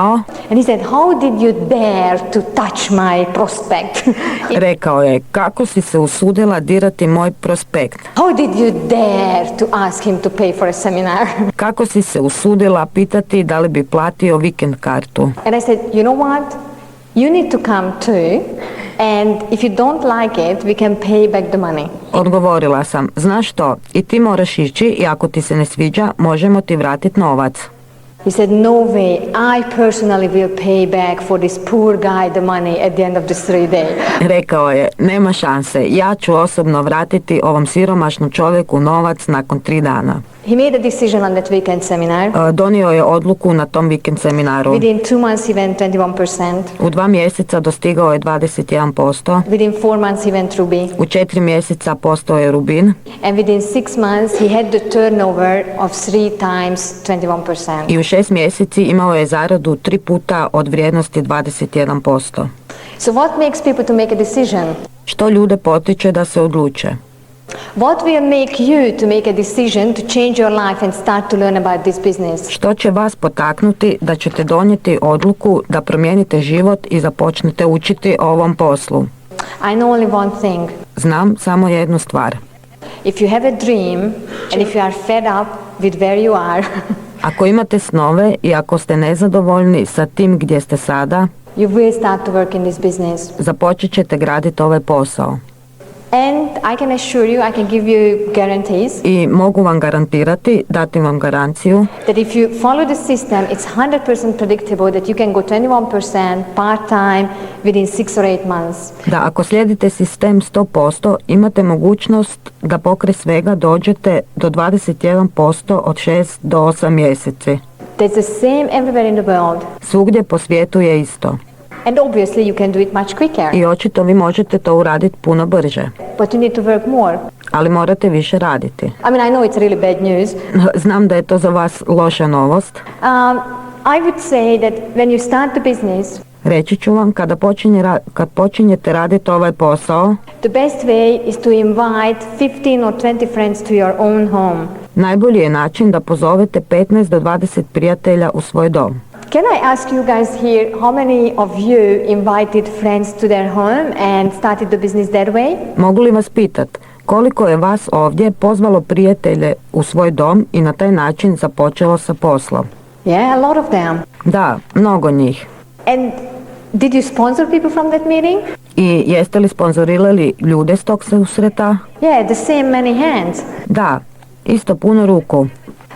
and he said, how did you dare to touch my prospect? Rekao je, kako si se usudila dirati moj prospekt? How did you dare to ask him to pay for a seminar? Kako si se usudila pitati da li bi platio vikend kartu? And I said, you know what? You need to come too, and if you don't like it, we can pay back the money. Odgovorila sam, znaš što, i ti moraš ići i ako ti se ne sviđa, možemo ti vratiti novac. He said, no way, I personally will pay back for this poor guy the money at the end of this 3 days. Rekao je, nema šanse, ja ću osobno vratiti ovom siromašnom čovjeku novac nakon 3 dana. He made a decision on that weekend seminar. Donio je odluku na tom vikend seminaru. Within 2 months he went 21%. U 2 mjeseca dostigao je 21%. Within 4 months he went ruby. U 4 mjeseca postao je rubin. And within 6 months he had the turnover of 3 times 21%. I u 6 mjeseci imao je zaradu 3 puta od vrijednosti 21%. So what makes people to make a decision? Što ljude potiče da se odluče? What will make you to make a decision to change your life and start to learn about this business? Što će vas potaknuti da ćete donijeti odluku da promijenite život i započnete učiti o ovom poslu? I know only one thing. Znam samo jednu stvar. If you have a dream and if you are fed up with where you are, ako imate snove i ako ste nezadovoljni sa tim gdje ste sada, you will start to work in this business. Započet ćete graditi ovaj posao. And I can assure you, I can give you guarantees. I mogu vam garantirati, dati vam garanciju, that if you follow the system, it's 100% predictable that you can go 21% part-time within 6 or 8 months. da ako slijedite sistem 100%, imate mogućnost da pokraj svega dođete do 21% od 6 do 8 mjeseci. That's the same everywhere in the world. Svugdje po svijetu je isto. And obviously you can do it much quicker. I očito vi možete to uraditi puno brže. But you need to work more. Ali morate više raditi. I mean, I know it's really bad news. Znam da je to za vas loša novost. I would say that when you start the business, Reći ću vam, kad počinjete raditi ovaj posao, the best way is to invite 15 or 20 friends to your own home. najbolji je način da pozovete 15 do 20 prijatelja u svoj dom. Can I ask you guys here, how many of you invited friends to their home and started the business that way? Mogu li vas pitat, koliko je vas ovdje pozvalo prijatelje u svoj dom i na taj način započelo sa poslom? Yeah, a lot of them. Da, mnogo njih. And did you sponsor people from that meeting? I jeste li sponzorirali ljude s tog susreta? Yeah, the same many hands. Da, isto puno ruku.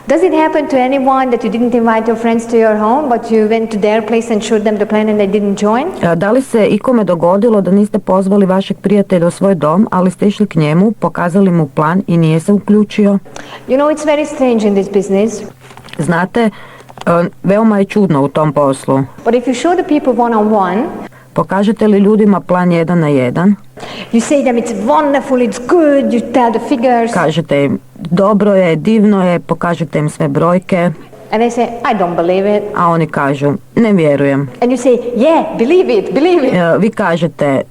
Does it happen to anyone that you didn't invite your friends to your home, but you went to their place and showed them the plan and they didn't join? Da li se ikome dogodilo da niste pozvali vašeg prijatelja u svoj dom, ali ste išli k njemu, pokazali mu plan i nije se uključio? You know, it's very strange in this business. Znate, veoma je čudno u tom poslu. But if you show the people one-on-one, pokažete li ljudima plan 1 na 1? You say them it's wonderful, it's good, you tell the figures. Kažete im dobro je, divno je, pokažete im sve brojke. And they say, I don't believe it. A oni kažu, ne vjerujem. And you say, yeah, believe it, believe it. Vi kažete,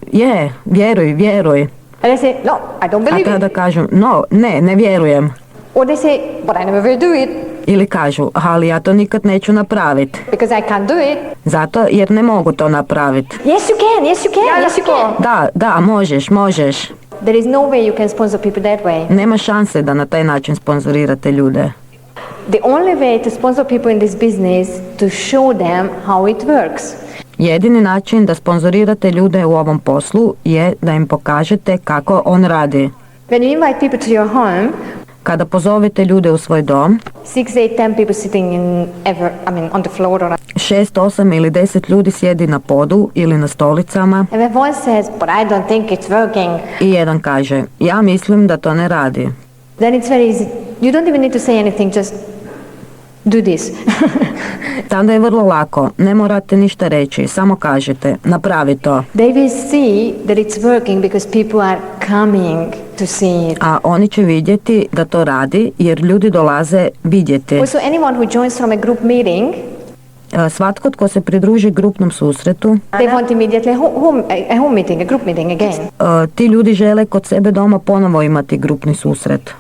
vjeruj, vjeruj. And they say, no, I don't believe it. A tada kažu, no, ne vjerujem. Or they say, but I never will do it. Ili kažu, ali ja to nikad neću napraviti. Because I can't do it. Zato jer ne mogu to napraviti. Yes, you can, yes, you can, yes, you can. Da, možeš. There is no way you can sponsor people that way. Nema šanse da na taj način sponzorirate ljude. The only way to sponsor people in this business to show them how it works. Jedini način da sponzorirate ljude u ovom poslu je da im pokažete kako on radi. When you invite people to your home, kada pozovete ljude u svoj dom, 6, 8, 10 people sitting on the floor or 6, 8 ili 10 ljudi sjedi na podu ili na stolicama. And when one says, but I don't think it's working. I jedan kaže, ja mislim da to ne radi. Then it's very easy. You don't even need to say anything, just do this. Tada je vrlo lako, ne morate ništa reći, samo kažete, napravi to. They will see that it's working because people are coming to see it. A oni će vidjeti da to radi jer ljudi dolaze vidjeti. Also, anyone who joins from a group meeting, svatko tko se pridruži grupnom susretu, they want immediately a home meeting, a group meeting again. Ti ljudi žele kod sebe doma ponovo imati grupni susret.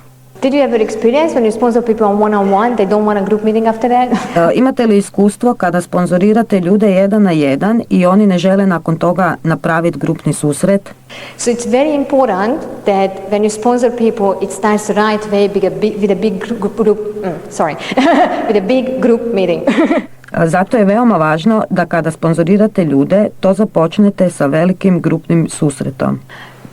Did you ever experience when you sponsor people on one-on-one, they don't want a group meeting after that? Imate li iskustvo kada sponzorirate ljude 1 na 1 i oni ne žele nakon toga napraviti grupni susret? So it's very important that when you sponsor people, it starts the right way with a big group with a big group meeting. Zato je veoma važno da kada sponzorirate ljude, to započnete sa velikim grupnim susretom.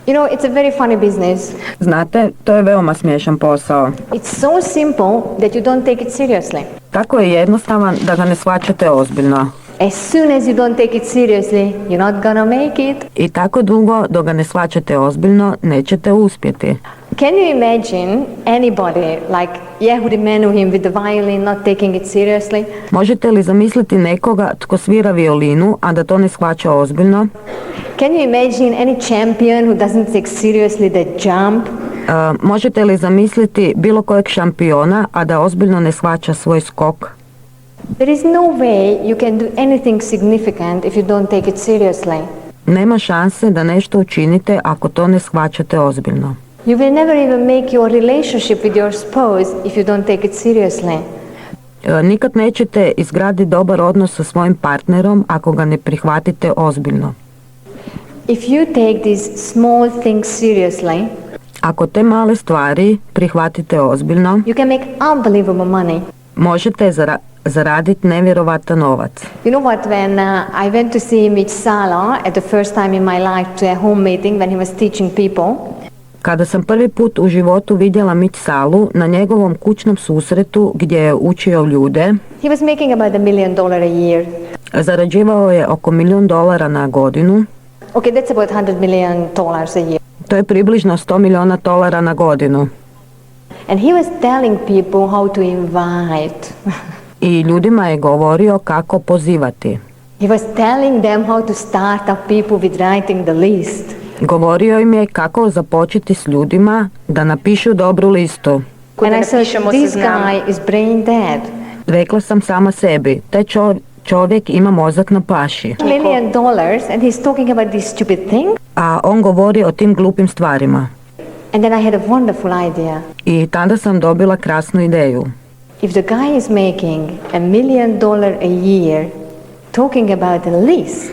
You know, it's a very funny business. Znate, to je veoma smiješan posao. It's so simple that you don't take it seriously. Tako je jednostavan da ga ne shvaćate ozbiljno. As soon as you don't take it seriously, you're not gonna make it. I tako dugo dok ga ne shvaćate ozbiljno, nećete uspjeti. Can you imagine anybody like Yehudi Menuhin with the violin not taking it seriously? Možete li zamisliti nekoga tko svira violinu, a da to ne shvaća ozbiljno? Can you imagine any champion who doesn't take seriously the jump? Možete li zamisliti bilo kojeg šampiona, a da ozbiljno ne shvaća svoj skok? There is no way you can do anything significant if you don't take it seriously. Nema šanse da nešto učinite ako to ne shvaćate ozbiljno. You will never even make your relationship with your spouse if you don't take it seriously. Nikad nećete izgraditi dobar odnos sa svojim partnerom ako ga ne prihvatite ozbiljno. If you take these small things seriously, ako te male stvari prihvatite ozbiljno, you can make unbelievable money. Možete zaraditi nevjerovatan novac. You know what, when I went to see Mitch Sala at the first time in my life to a home meeting when he was teaching people, kada sam prvi put u životu vidjela Mitch Salu na njegovom kućnom susretu gdje je učio ljude, he was making about $1 million a year. Zarađivao je oko $1 milion na godinu. Okay, that's about $100 million a year. To je približno $100 miliona na godinu. And he was telling people how to invite. I ljudima je govorio kako pozivati. He was telling them how to start up people with writing the list. Govorio im je kako započeti s ljudima da napišu dobru listu. And I said, this guy is brain dead. Rekla sam sama sebi, taj čovjek ima mozak na paši. $1 million and he's talking about this stupid thing. A on govori o tim glupim stvarima. And then I had a wonderful idea. I tada sam dobila krasnu ideju. If the guy is making $1 million a year talking about a list,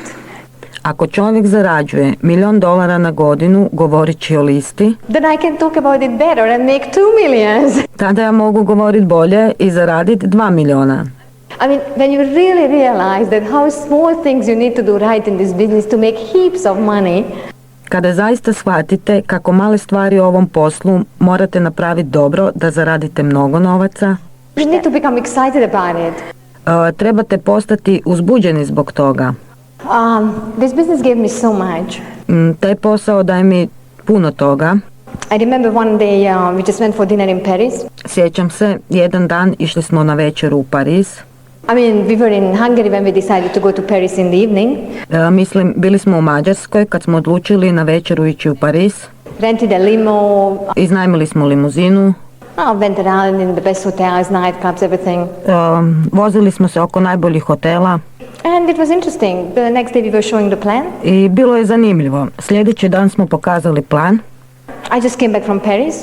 ako čovjek zarađuje $1 milion na godinu govoreći o listi, then I can talk about it better and make 2 millions. Tada ja mogu govoriti bolje i zaraditi 2 miliona. I mean, when you really realize that how small things you need to do right in this business to make heaps of money, kada zaista shvatite kako male stvari u ovom poslu morate napraviti dobro da zaradite mnogo novaca, You need to become excited about it. Trebate postati uzbuđeni zbog toga. This business gave me so much. Taj posao daje mi puno toga. I remember one day we just went for dinner in Paris. Sjećam se, jedan dan išli smo na večeru u Pariz. I mean, we were in Hungary when we decided to go to Paris in the evening. Mislim, bili smo u Mađarskoj kad smo odlučili na večeru ići u Pariz. Rented a limo. Iznajmili smo limuzinu. Went around in the best hotels, nightclubs, everything. Vozili smo se oko najboljih hotela. And it was interesting. The next day we were showing the plan. I bilo je zanimljivo. Sljedeći dan smo pokazali plan. I just came back from Paris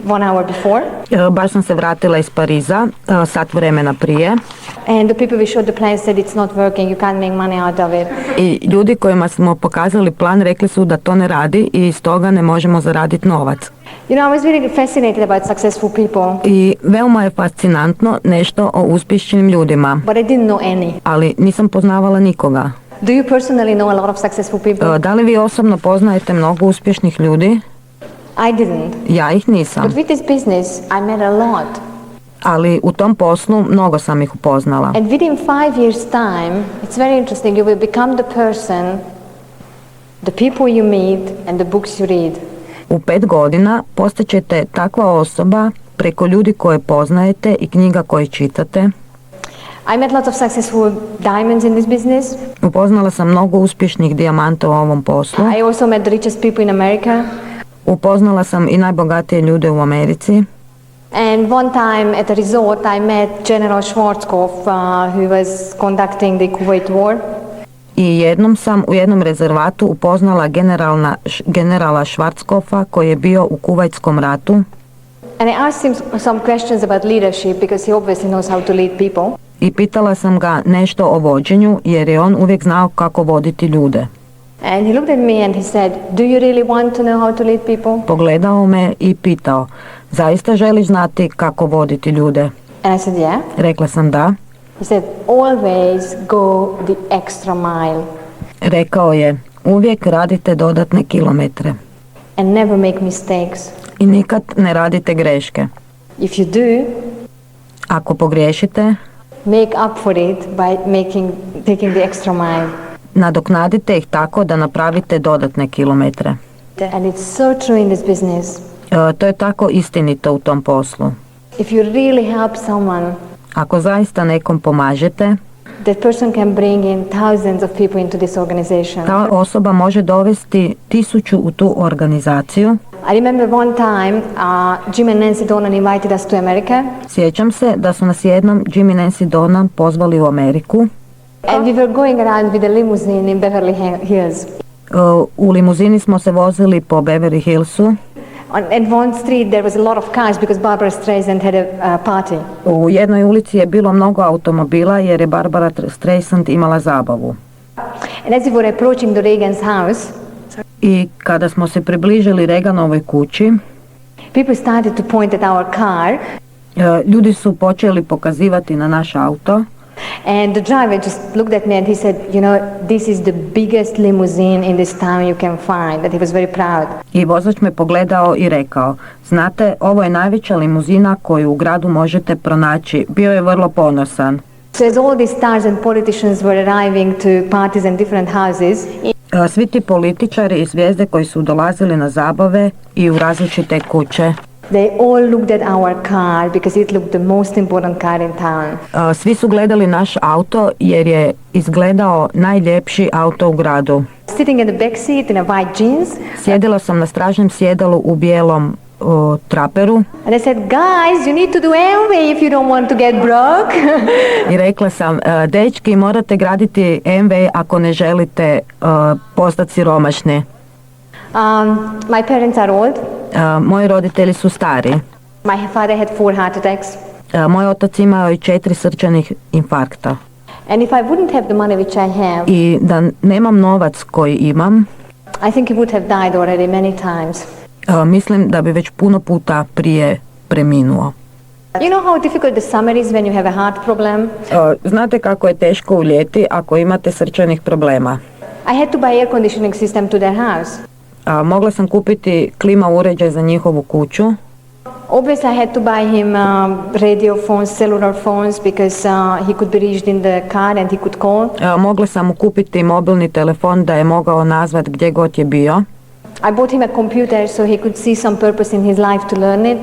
1 hour before. Baš sam se vratila iz Pariza, sat vremena prije. And the people we showed the plan said it's not working, you can't make money out of it. I ljudi kojima smo pokazali plan rekli su da to ne radi i iz toga ne možemo zaraditi novac. You know, I was really fascinated about successful people. I veoma je fascinantno nešto o uspješnim ljudima. But I didn't know any. Ali nisam poznavala nikoga. Do you personally know a lot of successful people? Da li vi osobno poznajete mnogo uspješnih ljudi? I didn't. Ja ih nisam. But with this business, I met a lot. Ali u tom poslu mnogo sam ih upoznala. And within 5 years' time, it's very interesting, you will become the person, the people you meet and the books you read. U 5 godina postaćete takva osoba preko ljudi koje poznajete i knjiga koje čitate. I met lots of successful diamonds in this business. Upoznala sam mnogo uspješnih dijamanta u ovom poslu. I also met the richest people in America. Upoznala sam i najbogatije ljude u Americi. And one time at a resort I met General Schwarzkopf who was conducting the Kuwait war. I jednom sam u jednom rezervatu upoznala generala Schwarzkopfa koji je bio u Kuvajtskom ratu. And I asked him some questions about leadership because he obviously knows how to lead people. I pitala sam ga nešto o vođenju jer je on uvijek znao kako voditi ljude. And he looked at me and he said, "Do you really want to know how to lead people?" Pogledao me i pitao, zaista želiš znati kako voditi ljude? And I said, "Yeah." Rekla sam da. He said, "Always go the extra mile." Rekao je, uvijek radite dodatne kilometre. And never make mistakes. I nikad ne radite greške. If you do, ako pogriješite, make up for it by taking the extra mile. Nadoknadite ih tako da napravite dodatne kilometre. And it's so true in this business. To je tako istinito u tom poslu. If you really help someone, ako zaista nekom pomažete, that person can bring in thousands of people into this organization. Ta osoba može dovesti 1000 u tu organizaciju. I remember one time Jim and Nancy Donan invited us to America. Sjećam se da su nas jednom Jim i Nancy Donan pozvali u Ameriku. And we were going around with a limousine in Beverly Hills. U limuzini smo se vozili po Beverly Hillsu. On one street there was a lot of cars because Barbara Streisand had a party. U jednoj ulici je bilo mnogo automobila jer je Barbara Streisand imala zabavu. And as we were approaching the Reagan's house, i kada smo se približili Reaganovoj kući, people started to point at our car. Ljudi su počeli pokazivati na naš auto. And the driver just looked at me and he said, "You know, this is the biggest limousine in this town you can find." That he was very proud. I vozač me pogledao i rekao, znate, ovo je najveća limuzina koju u gradu možete pronaći. Bio je vrlo ponosan. So as all these stars and politicians were arriving to parties and different houses, svi ti političari i zvijezde koji su dolazili na zabave i u različite kuće, they all looked at our car because it looked the most important car in town. Svi su gledali naš auto jer je izgledao najljepši auto u gradu. Sitting in the back seat in a white jeans. Sjedila sam na stražnjem sjedalu u bijelom traperu. And I said, "Guys, you need to do Amway if you don't want to get broke." I rekla sam, dečki, morate graditi Amway ako ne želite postati siromašni. My parents are old. Moji roditelji su stari. My father had 4 heart attacks. Moj otac imao je 4 srčanih infarkta. And if I wouldn't have the money which I have, i da nemam novac koji imam, I think he would have died already many times. Mislim da bi već puno puta prije preminuo. You know how difficult the summer is when you have a heart problem? Znate kako je teško u ljeti ako imate srčanih problema. I had to buy air conditioning system to their house. Mogla sam kupiti klima uređaj za njihovu kuću. Obviously I had to buy him radio phones, cellular phones, because he could be reached in the car and he could call. Mogla sam mu kupiti mobilni telefon da je mogao nazvat gdje god je bio. I bought him a computer so he could see some purpose in his life to learn it.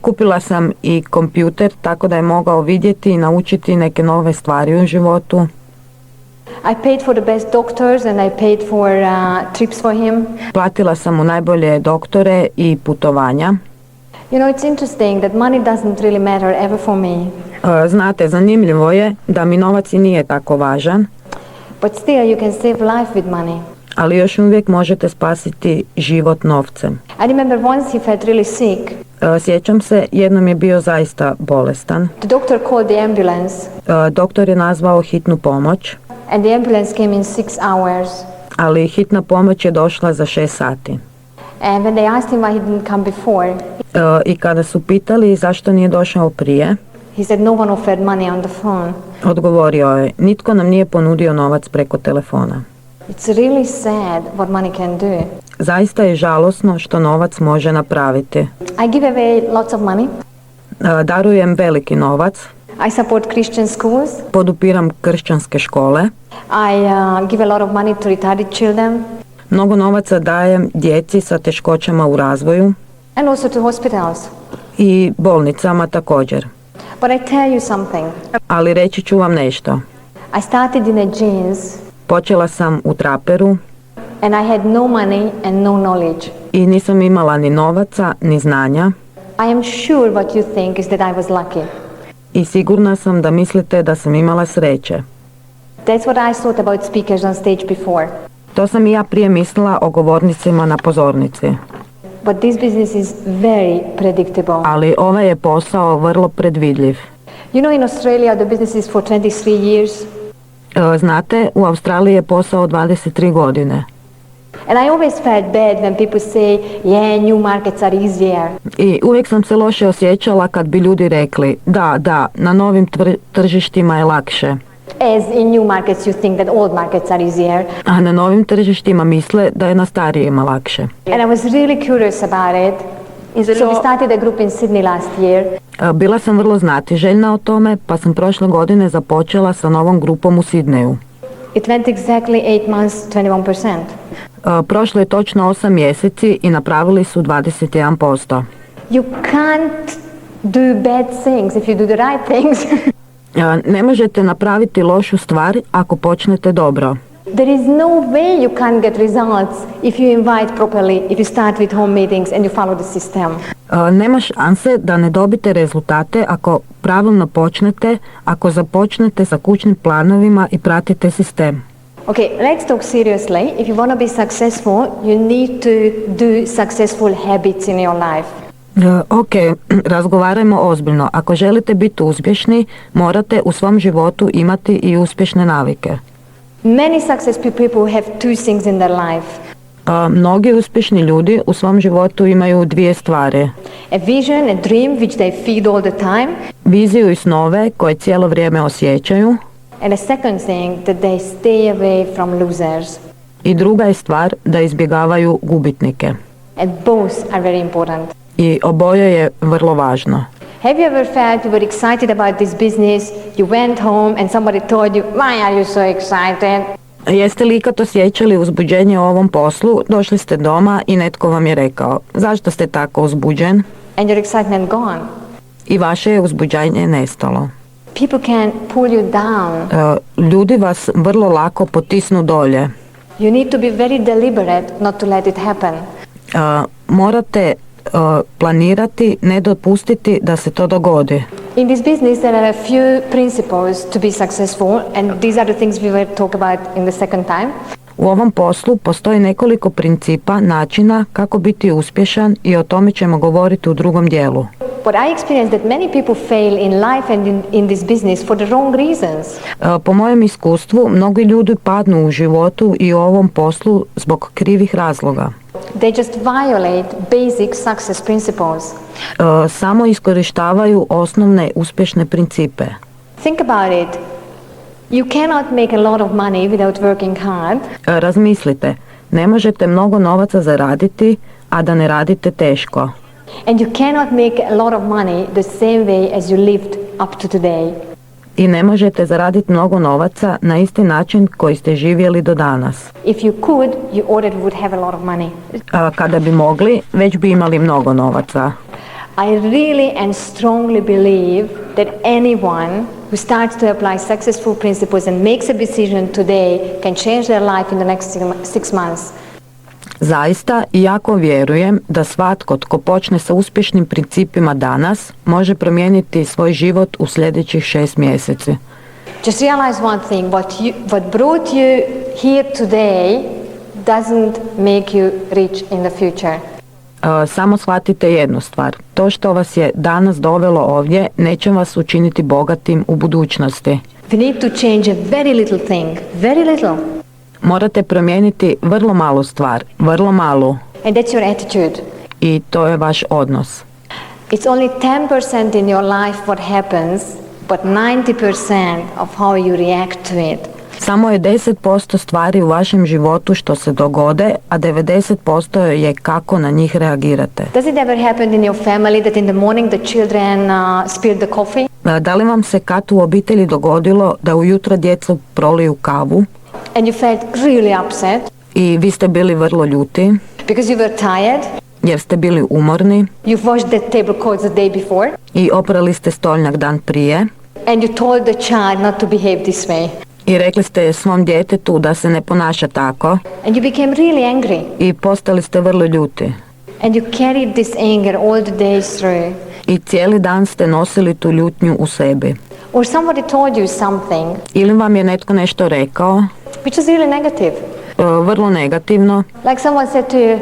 Kupila sam i kompjuter tako da je mogao vidjeti i naučiti neke nove stvari u životu. I paid for the best doctors and I paid for trips for him. Platila sam mu najbolje doktore i putovanja. You know, it's interesting that money doesn't really matter ever for me. Znate, zanimljivo je da mi novac i nije tako važan. But still you can save life with money. Ali još uvijek možete spasiti život novcem. I remember once he felt really sick. Sjećam se, jednom je bio zaista bolestan. The doctor called the ambulance. Doktor je nazvao hitnu pomoć. And the ambulance came in 6 hours. Ali hitna pomoć je došla za 6 sati. And when they asked him why he didn't come before, I kada su pitali zašto nije došao prije, he said no one offered money on the phone. Odgovorio je, nitko nam nije ponudio novac preko telefona. It's really sad what money can do. Zaista je žalosno što novac može napraviti. I give away lots of money. Darujem veliki novac. I support Christian schools. Podupiram kršćanske škole. I give a lot of money to retarded children. Mnogo novaca dajem djeci sa teškoćama u razvoju. And also to hospitals. I bolnicama također. But I tell you something. Ali reći ću vam nešto. I started in a jeans. Počela sam u traperu. And I had no money and no knowledge. I nisam imala ni novaca, ni znanja. I am sure what you think is that I was lucky. I sigurna sam da mislite da sam imala sreće. That's what I thought about speakers on stage before. To sam i ja prije mislila o govornicima na pozornici. But this business is very predictable. Ali ovaj je posao vrlo predvidljiv. You know, in Australia the business is for 23 years. Znate, u Australiji je posao 23 godine. And I always felt bad when people say, yeah, new markets are easier. I uvijek sam se loše osjećala kad bi ljudi rekli, da, na novim tržištima je lakše. As in new markets you think that old markets are easier. A na novim tržištima misle da je na starijima lakše. And I was really curious about it. So we started a group in Sydney last year. Bila sam vrlo znatiželjna o tome, pa sam prošle godine započela sa novom grupom u Sidneju. It went exactly 8 months, 21%. Prošlo je točno 8 mjeseci i napravili su 21%. You can't do bad things if you do the right things. Ne možete napraviti lošu stvar ako počnete dobro. There is no way you can't get results if you invite properly, if you start with home meetings and you follow the system. Nema šanse da ne dobite rezultate ako pravilno počnete, ako započnete sa kućnim planovima i pratite sistem. Okay, let's talk seriously. If you want to be successful, you need to do successful habits in your life. Ok, razgovarajmo ozbiljno. Ako želite biti uspješni, morate u svom životu imati i uspješne navike. Many successful people have two things in their life. Mnogi uspješni ljudi u svom životu imaju dvije stvari. A vision, a dream which they feed all the time. Viziju i snove koje cijelo vrijeme osjećaju. And a second thing, that they stay away from losers. I druga je stvar da izbjegavaju gubitnike. And both are very important. I oboje je vrlo važno. Have you ever felt you were excited about this business, you went home and somebody told you, why are you so excited? Jeste li ikad osjećali uzbuđenje o ovom poslu? Došli ste doma i netko vam je rekao, zašto ste tako uzbuđen? And your excitement gone. I vaše je uzbuđenje nestalo. People can pull you down. Ljudi vas vrlo lako potisnu dolje. You need to be very deliberate not to let it happen. Morate planirati, ne dopustiti da se to dogodi. In this business there are a few principles to be successful, and these are the things we will talk about in the second time. U ovom poslu postoji nekoliko principa, načina kako biti uspješan i o tome ćemo govoriti u drugom dijelu. But I experienced that many people fail in life and in this business for the wrong reasons. Po mojem iskustvu, mnogi ljudi padnu u životu i u ovom poslu zbog krivih razloga. They just violate basic success principles. Samo iskorištavaju osnovne uspješne principe. Think about it. You cannot make a lot of money without working hard. Razmislite, ne možete mnogo novaca zaraditi, a da ne radite teško. And you cannot make a lot of money the same way as you lived up to today. I ne možete zaraditi mnogo novaca na isti način koji ste živjeli do danas. If you could, you already would have a lot of money. Kada bi mogli, već bi imali mnogo novaca. I really and strongly believe that anyone who starts to apply successful principles and makes a decision today can change their life in the next 6 months. Zaista i jako vjerujem da svatko tko počne sa uspješnim principima danas može promijeniti svoj život u sljedećih 6 mjeseci. Just realize one thing, what brought you here today doesn't make you rich in the future. Samo shvatite jednu stvar. To što vas je danas dovelo ovdje neće vas učiniti bogatim u budućnosti. We need to change a very little thing, very little. Morate promijeniti vrlo malu stvar, vrlo malu. And that's your attitude. I to je vaš odnos. It's only 10% in your life what happens, but 90% of how you react to it. Samo je 10% stvari u vašem životu što se dogode, a 90% je kako na njih reagirate. Does it ever happen in your family that in the morning the children spill the coffee? Da li vam se kad u obitelji dogodilo da ujutro djecu proliju kavu? And you felt really upset? I vi ste bili vrlo ljuti? Because you were tired? Jer ste bili umorni? You washed the tablecloths the day before? I oprali ste stolnjak dan prije? And you told the child not to behave this way? I rekli ste svom djetetu da se ne ponaša tako? And you became really angry? I postali ste vrlo ljuti? And you carried this anger all the days through? I cijeli dan ste nosili tu ljutnju u sebi? Or somebody told you something? Ili vam je netko nešto rekao? Which is really negative. Vrlo negativno. Like someone said to you,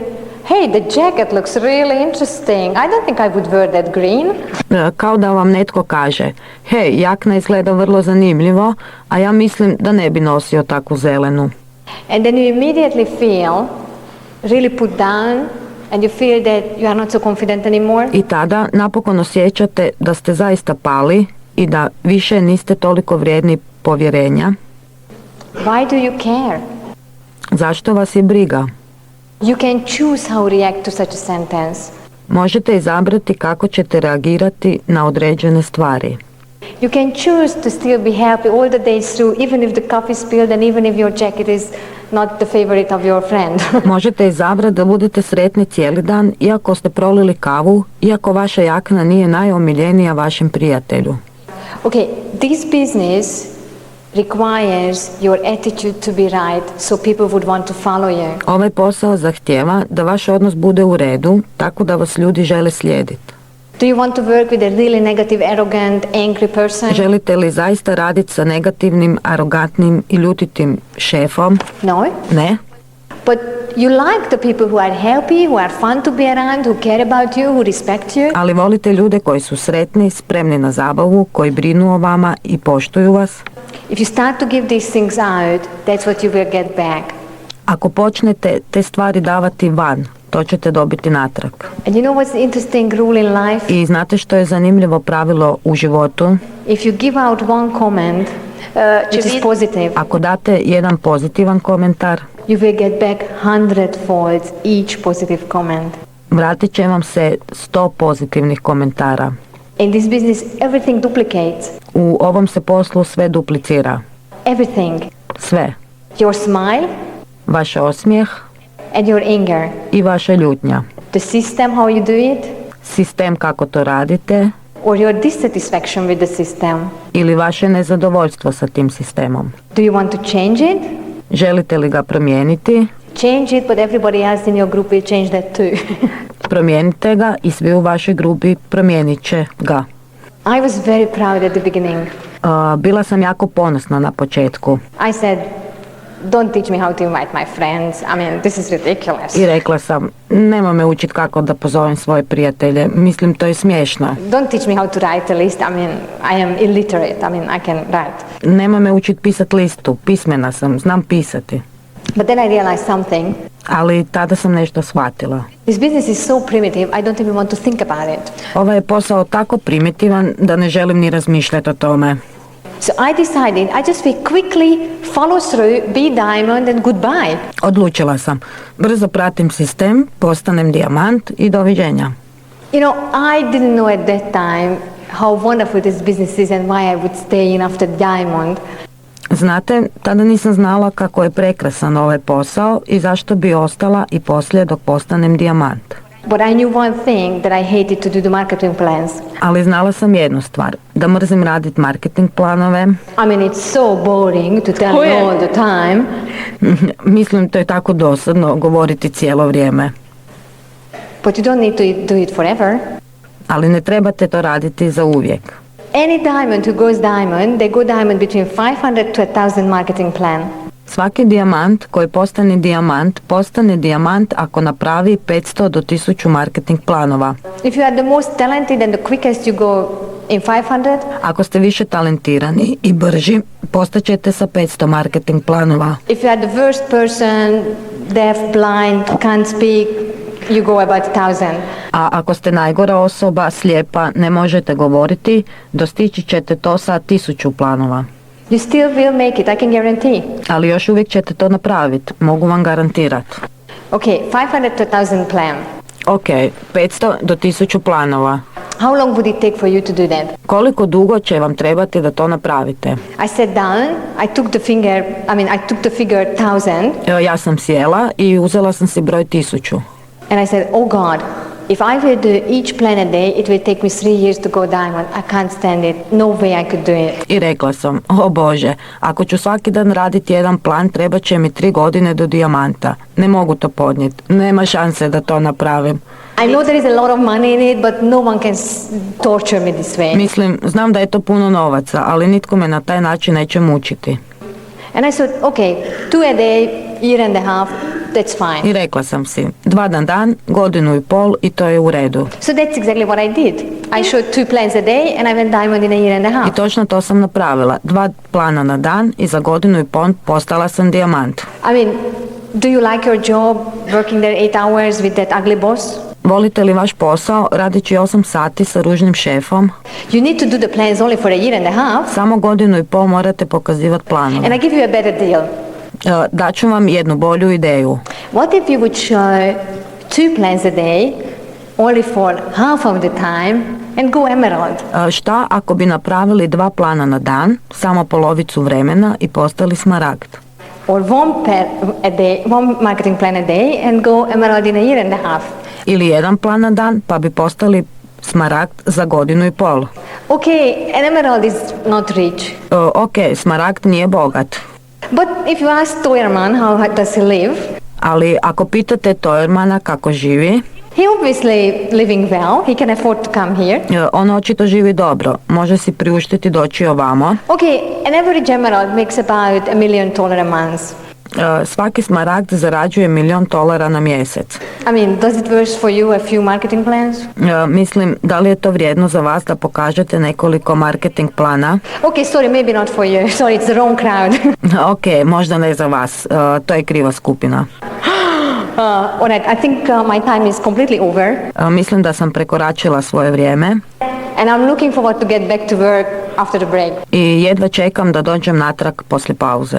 hey, the jacket looks really interesting. I don't think I would wear that green. Kao da vam netko kaže, hej, jakna izgleda vrlo zanimljivo, a ja mislim da ne bi nosio takvu zelenu. And then you immediately feel really put down and you feel that you are not so confident anymore. I tada napokon osjećate da ste zaista pali i da više niste toliko vrijedni povjerenja. Why do you care? Zašto vas je briga? You can choose how to react to such a sentence. Možete izabrati kako ćete reagirati na određene stvari. You can choose to still be happy all the days through, even if the coffee spilled and even if your jacket is not the favorite of your friend. Možete izabrati da budete sretni cijeli dan, iako ste prolili kavu, iako vaša jakna nije najomiljenija vašem prijatelju. Okay, this business requires your attitude to be right, so people would want to follow you. Ovaj posao zahtijeva da vaš odnos bude u redu, tako da vas ljudi žele slijediti. Do you want to work with a really negative, arrogant, angry person? Želite li zaista raditi sa negativnim, arogantnim i ljutitim šefom? No. Ne. But you like the people who are happy, who are fun to be around, who care about you, who respect you. Ali volite ljude koji su sretni, spremni na zabavu, koji brinu o vama i poštuju vas. If you start to give these things out, that's what you will get back. Ako počnete te stvari davati van, to ćete dobiti natrag. And you know what's the interesting rule in life? I znate što je zanimljivo pravilo u životu? If you give out one comment, which is positive, Ako date jedan pozitivan komentar, you will get back 100-fold each positive comment. vratit će vam se 100 pozitivnih komentara. In this business, everything duplicates. U ovom se poslu sve duplicira. Everything. Sve. Your smile Vaš osmijeh and your anger. i vaša ljutnja. The system, how you do it, Sistem kako to radite or your dissatisfaction with the system. ili vaše nezadovoljstvo sa tim sistemom. Do you want to change it? Želite li ga promijeniti? Change it, but everybody else in your group will change that too. Promijenite ga i svi u vašoj grupi promijenit će ga. I was very proud at the beginning. Bila sam jako ponosna na početku I said, don't teach me how to invite my friends. I mean, this is ridiculous. i rekla sam, nema me učiti kako da pozovem svoje prijatelje, mislim to je smiješno. Don't teach me how to write a list. I mean, I am illiterate. I mean, I can write. Nema me učiti pisati listu, pismena sam, znam pisati. But then I realized something. Ali tada sam nešto shvatila. This business is so primitive, I don't even want to think about it. Ovaj je posao tako primitivan da ne želim ni razmišljati o tome. So I decided I just will quickly follow through, be diamond and goodbye. Odlučila sam. Brzo pratim sistem, postanem dijamant i doviđenja. You know, I didn't know at that time how wonderful this business is and why I would stay in after Diamond. Znate, tada nisam znala kako je prekrasan ovaj posao i zašto bi ostala i poslije dok postanem dijamant. But I knew one thing, that I hated to do the marketing plans. Ali znala sam jednu stvar, da mrzim raditi marketing planove. I mean, it's so boring to tell me all the time. Mislim, to je tako dosadno govoriti cijelo vrijeme. But you don't need to do it forever. Ali ne trebate to raditi za uvijek. Any diamond who goes diamond, they go diamond between 500 to 1000 marketing plan. Svaki dijamant koji postane dijamant ako napravi 500 do 1000 marketing planova. If you are the most talented and the quickest, you go in 500. Ako ste više talentirani i brži, postaćete sa 500 marketing planova. If you are the worst person, deaf, blind, can't speak, you go about 1000. A ako ste najgora osoba, slijepa, ne možete govoriti, dostići ćete to sa 1000 planova. You still will make it, I can guarantee. Ali još uvijek ćete to napraviti, mogu vam garantirati. Okay, 500 to 1000 plan. Ok, 500 do 1000 planova. How long would it take for you to do that? Koliko dugo će vam trebati da to napravite? I sat down, I took the figure 1000. Ja sam sjela i uzela sam si broj 1000. And I said, oh God, if I will do each plan a day, it will take me 3 years to go diamond. I can't stand it. No way I could do it. I rekla sam, o Bože, ako ću svaki dan raditi jedan plan, treba će mi 3 godine do dijamanta. Ne mogu to podnijeti. Nema šanse da to napravim. I know there is a lot of money in it, but no one can torture me this way. Mislim, znam da je to puno novaca, ali nitko me na taj način neće mučiti. And I said, okay, 2 a day, year and a half, that's fine. I rekla sam si, 2 na dan, godinu i pol i to je u redu. So that's exactly what I did. I showed 2 plans a day and I went diamond in a year and a half. I točno to sam napravila. 2 plana na dan i za godinu i pol postala sam dijamant. I mean, do you like your job, working there 8 hours with that ugly boss? Volite li vaš posao, radeći 8 sati sa ružnim šefom? You need to do the plans only for a year and a half. Samo godinu i pol morate pokazivati planove. And I give you a better deal. Daću vam jednu bolju ideju. What if you would show 2 plans a day, only for half of the time, and go emerald? Šta ako bi napravili 2 plana na dan, samo polovicu vremena i postali smaragd? Or one marketing plan a day and go emerald in a year and a half. Ili jedan plan na dan pa bi postali smaragd za godinu i pol. Okay, an emerald is not rich. Ok, smaragd nije bogat. But if you ask Toyerman how does he live, Ali ako pitate Toyermana kako živi, he obviously living well. He can afford to come here. on očito živi dobro, može si priuštiti doći ovamo. Okay, an average emerald makes about $1 million a month. Svaki smaragd zarađuje $1 milion na mjesec. I mean, does it worth for you a few marketing plans? Mislim, da li je to vrijedno za vas da pokažete nekoliko marketing plana? Okay, sorry, maybe not for you. Sorry, it's the wrong crowd. Ok, možda ne za vas, to je kriva skupina. Alright, I think my time is completely over. Mislim da sam prekoračila svoje vrijeme. And I'm looking forward to get back to work after the break. I jedva čekam da dođem natrag poslije pauze.